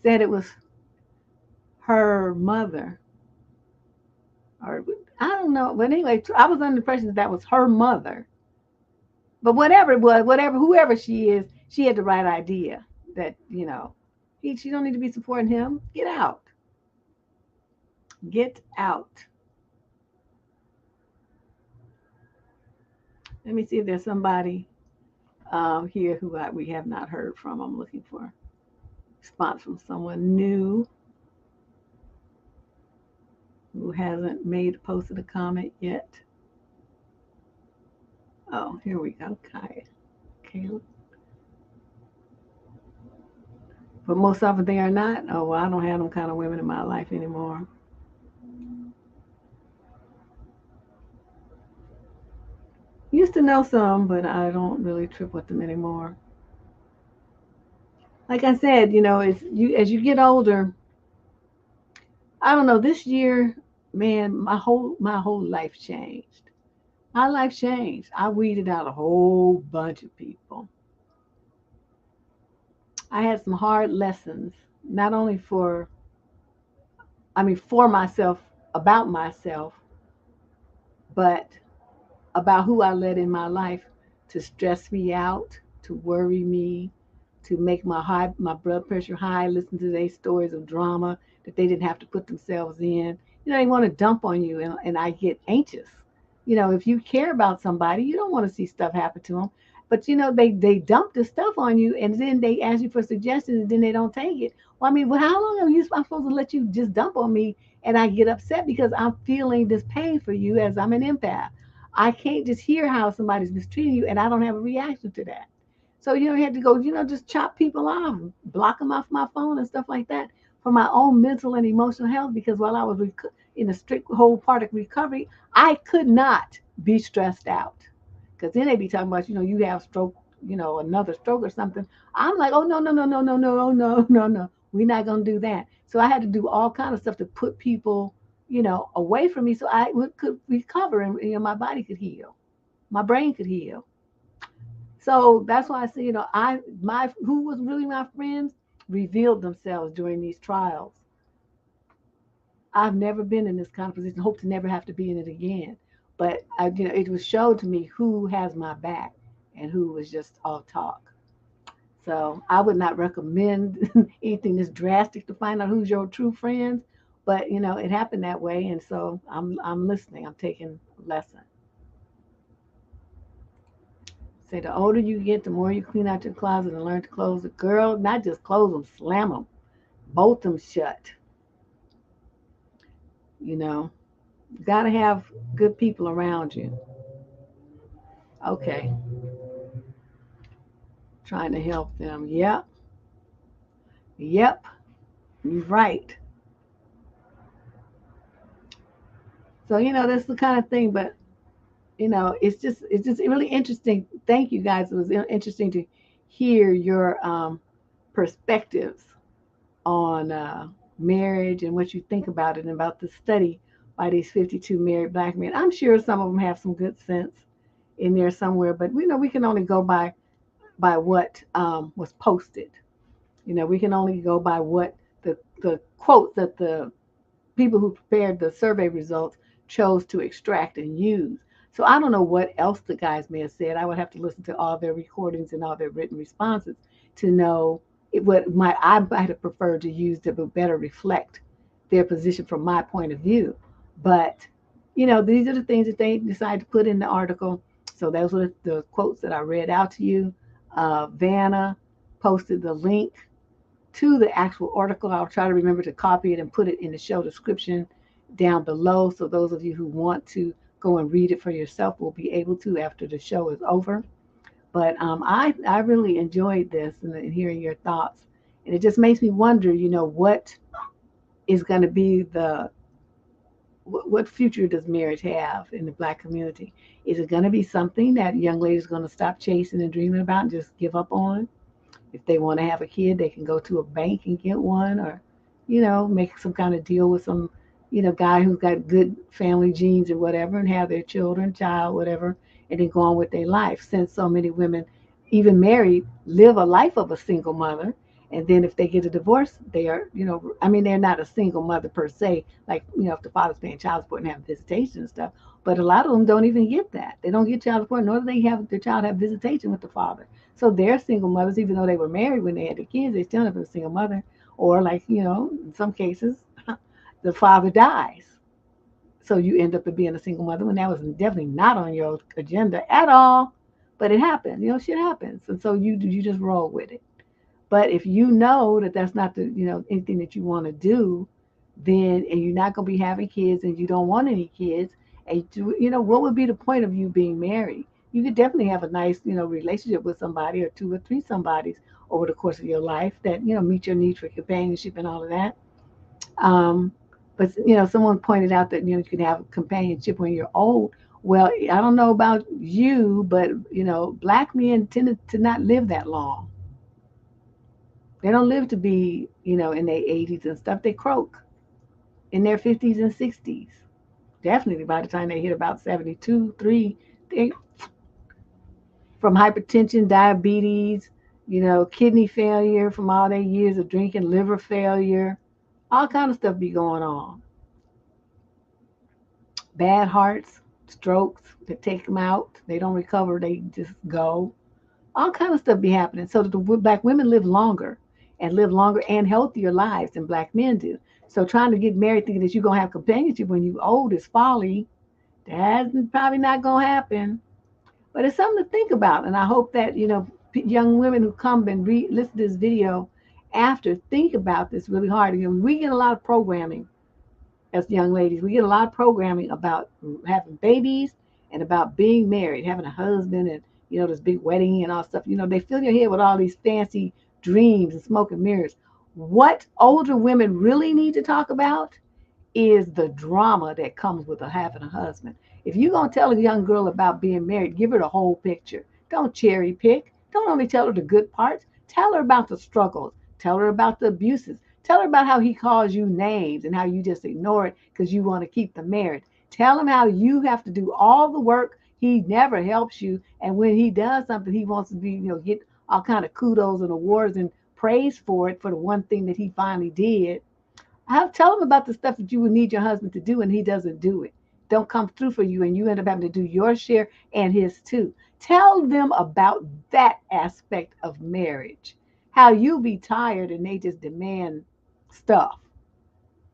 said it was her mother, or I don't know. But anyway, I was under the impression that was her mother. But whatever it was, whatever whoever she is, she had the right idea that she don't need to be supporting him. Get out, get out. Let me see if there's somebody here who we have not heard from. I'm looking for a response from someone new who hasn't posted a comment yet. Oh, here we go, Kaya. Caleb. But most often they are not. Oh, well, I don't have them kind of women in my life anymore. Used to know some, but I don't really trip with them anymore. Like I said, as you get older, I don't know, this year, man, my whole life changed. My life changed. I weeded out a whole bunch of people. I had some hard lessons, not only for myself, about myself, but about who I let in my life to stress me out, to worry me, to make my blood pressure high, listen to their stories of drama that they didn't have to put themselves in. They want to dump on you, and I get anxious. If you care about somebody, you don't want to see stuff happen to them. But they dump the stuff on you, and then they ask you for suggestions, and then they don't take it. Well, I mean, well, how long I'm supposed to let you just dump on me, and I get upset because I'm feeling this pain for you as I'm an empath. I can't just hear how somebody's mistreating you, and I don't have a reaction to that. So you have to go, just chop people off, block them off my phone and stuff like that for my own mental and emotional health. Because while I was in a strict whole part of recovery, I could not be stressed out. Because then they be talking about, you have stroke, another stroke or something. I'm like, oh no, no, no, no, no, no, no, no, no, no. We're not gonna do that. So I had to do all kind of stuff to put people, away from me so could recover and my body could heal, my brain could heal. So that's why I say, my who was really my friends revealed themselves during these trials. I've never been in this kind of position. Hope to never have to be in it again. But it was showed to me who has my back and who was just all talk. So I would not recommend anything that's drastic to find out who's your true friends. But it happened that way, and so I'm listening. I'm taking a lesson. Say the older you get, the more you clean out your closet and learn to close the girl. Not just close them, slam them, bolt them shut. You know, you gotta have good people around you. Okay, trying to help them. Yep, yep, you're right. So that's the kind of thing. But it's just really interesting. Thank you guys. It was interesting to hear your perspectives on marriage and what you think about it and about the study by these 52 married black men. I'm sure some of them have some good sense in there somewhere, but we know we can only go by what was posted. We can only go by what the quotes that the people who prepared the survey results chose to extract and use. So I don't know what else the guys may have said. I would have to listen to all their recordings and all their written responses to know what I might have preferred to use that would better reflect their position from my point of view. But these are the things that they decided to put in the article. So those were the quotes that I read out to you. Vanna posted the link to the actual article. I'll try to remember to copy it and put it in the show description down below. So those of you who want to go and read it for yourself will be able to after the show is over. But I really enjoyed this and hearing your thoughts. And it just makes me wonder, what is going to be what future does marriage have in the Black community? Is it going to be something that young ladies are going to stop chasing and dreaming about and just give up on? If they want to have a kid, they can go to a bank and get one, or, make some kind of deal with some, guy who's got good family genes or whatever, and have their child, whatever, and then go on with their life. Since so many women, even married, live a life of a single mother. And then if they get a divorce, they are, they're not a single mother per se, like, if the father's paying child support and having visitation and stuff. But a lot of them don't even get that. They don't get child support, nor do they have their child have visitation with the father. So they're single mothers, even though they were married when they had the kids, they still have a single mother. Or like, in some cases, the father dies. So you end up being a single mother when that was definitely not on your agenda at all. But it happened. Shit happens. And so you just roll with it. But if you know that that's not the, anything that you want to do, then, and you're not going to be having kids and you don't want any kids, and what would be the point of you being married? You could definitely have a nice, relationship with somebody or two or three somebodies over the course of your life that, meet your needs for companionship and all of that. Um, but, someone pointed out that, you can have companionship when you're old. Well, I don't know about you, but, Black men tend to not live that long. They don't live to be, in their 80s and stuff. They croak in their 50s and 60s. Definitely by the time they hit about 72, 3, they, from hypertension, diabetes, kidney failure from all their years of drinking, liver failure, all kind of stuff be going on. Bad hearts, strokes that take them out. They don't recover. They just go. All kind of stuff be happening. So the Black women live longer and healthier lives than Black men do. So trying to get married thinking that you're gonna have companionship when you old is folly. That's probably not gonna happen. But it's something to think about, and I hope that young women who come and listen to this video after think about this really hard. We get a lot of programming as young ladies. We get a lot of programming about having babies and about being married, having a husband, and this big wedding and all stuff. They fill your head with all these fancy dreams and smoke and mirrors. What older women really need to talk about is the drama that comes with having a husband. If you're going to tell a young girl about being married, give her the whole picture. Don't cherry pick. Don't only tell her the good parts. Tell her about the struggles. Tell her about the abuses. Tell her about how he calls you names and how you just ignore it because you want to keep the marriage. Tell him how you have to do all the work. He never helps you. And when he does something, he wants to be, get all kind of kudos and awards and praise for it for the one thing that he finally did. Tell him about the stuff that you would need your husband to do and he doesn't do it. Don't come through for you and you end up having to do your share and his too. Tell them about that aspect of marriage. How you be tired and they just demand stuff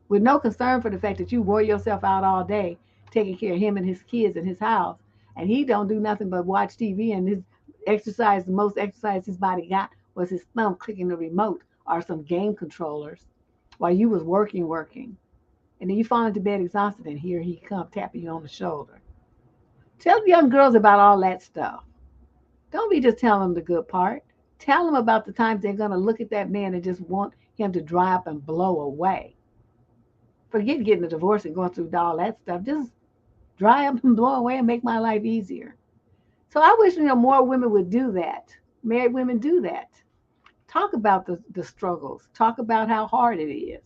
with no concern for the fact that you wore yourself out all day taking care of him and his kids and his house, and he don't do nothing but watch TV, and his exercise, the most exercise his body got was his thumb clicking the remote or some game controllers while you was working. And then you fall into bed exhausted, and here he come tapping you on the shoulder. Tell the young girls about all that stuff. Don't be just telling them the good part. Tell them about the times they're going to look at that man and just want him to dry up and blow away. Forget getting a divorce and going through all that stuff. Just dry up and blow away and make my life easier. So I wish more women would do that. Married women do that. Talk about the struggles. Talk about how hard it is.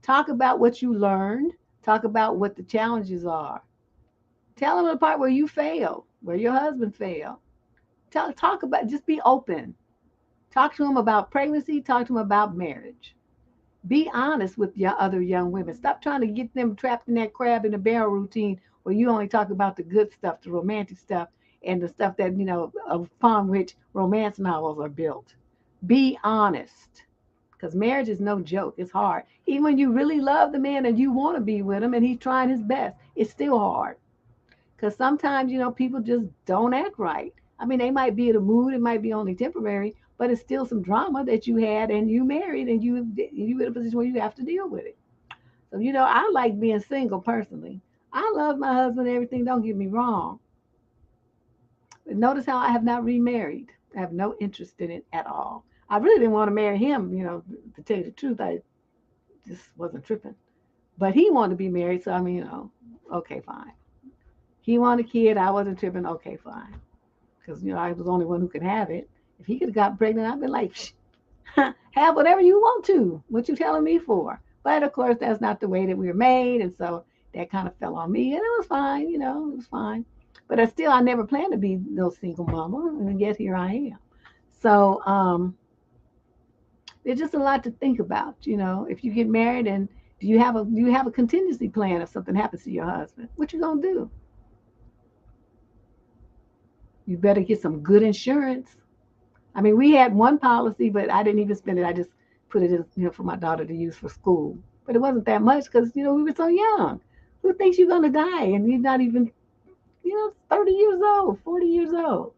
Talk about what you learned. Talk about what the challenges are. Tell them the part where you failed, where your husband failed. Talk about, just be open. Talk to them about pregnancy. Talk to them about marriage. Be honest with your other young women. Stop trying to get them trapped in that crab in the barrel routine where you only talk about the good stuff, the romantic stuff, and the stuff that, upon which romance novels are built. Be honest. Because marriage is no joke. It's hard. Even when you really love the man and you want to be with him and he's trying his best, it's still hard. Because sometimes, people just don't act right. I mean, they might be in a mood, it might be only temporary, but it's still some drama that you had and you married and you in a position where you have to deal with it. So, I like being single personally. I love my husband and everything, don't get me wrong. But notice how I have not remarried. I have no interest in it at all. I really didn't want to marry him, to tell you the truth. I just wasn't tripping. But he wanted to be married, so I mean, okay, fine. He wanted a kid, I wasn't tripping, okay, fine. Because, I was the only one who could have it. If he could have got pregnant, I'd been like, have whatever you want to. What you telling me for? But of course, that's not the way that we were made. And so that kind of fell on me. And it was fine, it was fine. But I never planned to be no single mama. And yet here I am. So there's just a lot to think about. If you get married and do you have a contingency plan if something happens to your husband? What you gonna do? You better get some good insurance. I mean, we had one policy, but I didn't even spend it. I just put it in, for my daughter to use for school. But it wasn't that much because, we were so young. Who thinks you're going to die? And you're not even, 30 years old, 40 years old.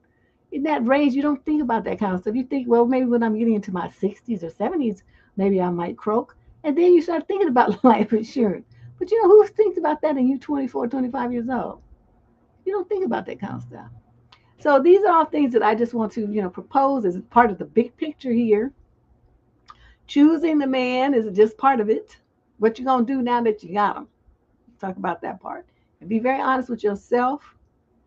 In that range, you don't think about that kind of stuff. You think, well, maybe when I'm getting into my 60s or 70s, maybe I might croak. And then you start thinking about life insurance. But, who thinks about that and you 24, 25 years old? You don't think about that kind of stuff. So these are all things that I just want to, propose as part of the big picture here. Choosing the man is just part of it. What you gonna do now that you got him? Talk about that part. And be very honest with yourself.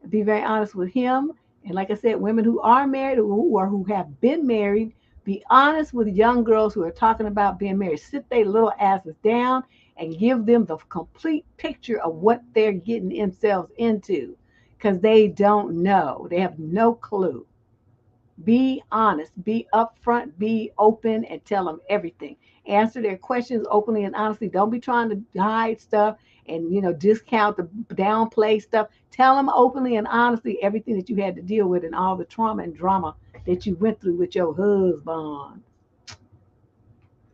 And be very honest with him. And like I said, women who are married or who have been married, be honest with young girls who are talking about being married. Sit their little asses down and give them the complete picture of what they're getting themselves into. Because they don't know. They have no clue. Be honest, be upfront, be open, and tell them everything. Answer their questions openly and honestly. Don't be trying to hide stuff and discount the downplay stuff. Tell them openly and honestly everything that you had to deal with and all the trauma and drama that you went through with your husband.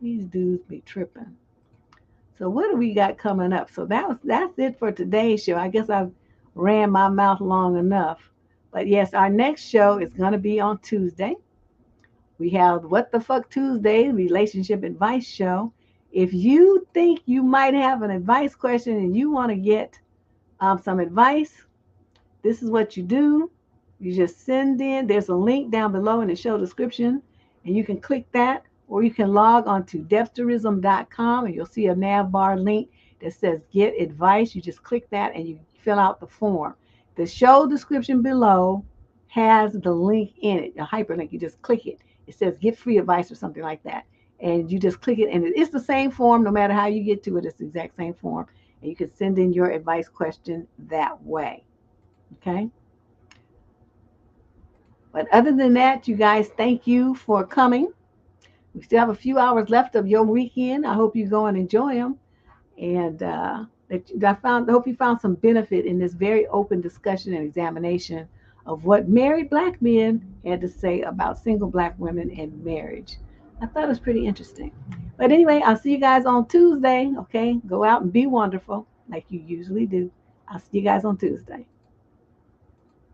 These dudes be tripping. So what do we got coming up? So that's it for today's show. I guess I've ran my mouth long enough. But yes, our next show is going to be on Tuesday. We have What the Fuck Tuesday, relationship advice show. If you think you might have an advice question and you want to get some advice, this is what you do. You just send in. There's a link down below in the show description, and you can click that, or you can log on to devtourism.com, and you'll see a nav bar link that says Get Advice. You just click that, and you fill out the form. The show description below has the link in it, a hyperlink. You just click it. It says Get Free Advice or something like that. And you just click it, and it's the same form. No matter how you get to it, it's the exact same form. And you can send in your advice question that way. Okay? But other than that, you guys, thank you for coming. We still have a few hours left of your weekend. I hope you go and enjoy them. And I hope you found some benefit in this very open discussion and examination of what married black men had to say about single black women and marriage. I thought it was pretty interesting. But anyway, I'll see you guys on Tuesday. Okay, go out and be wonderful like you usually do. I'll see you guys on Tuesday.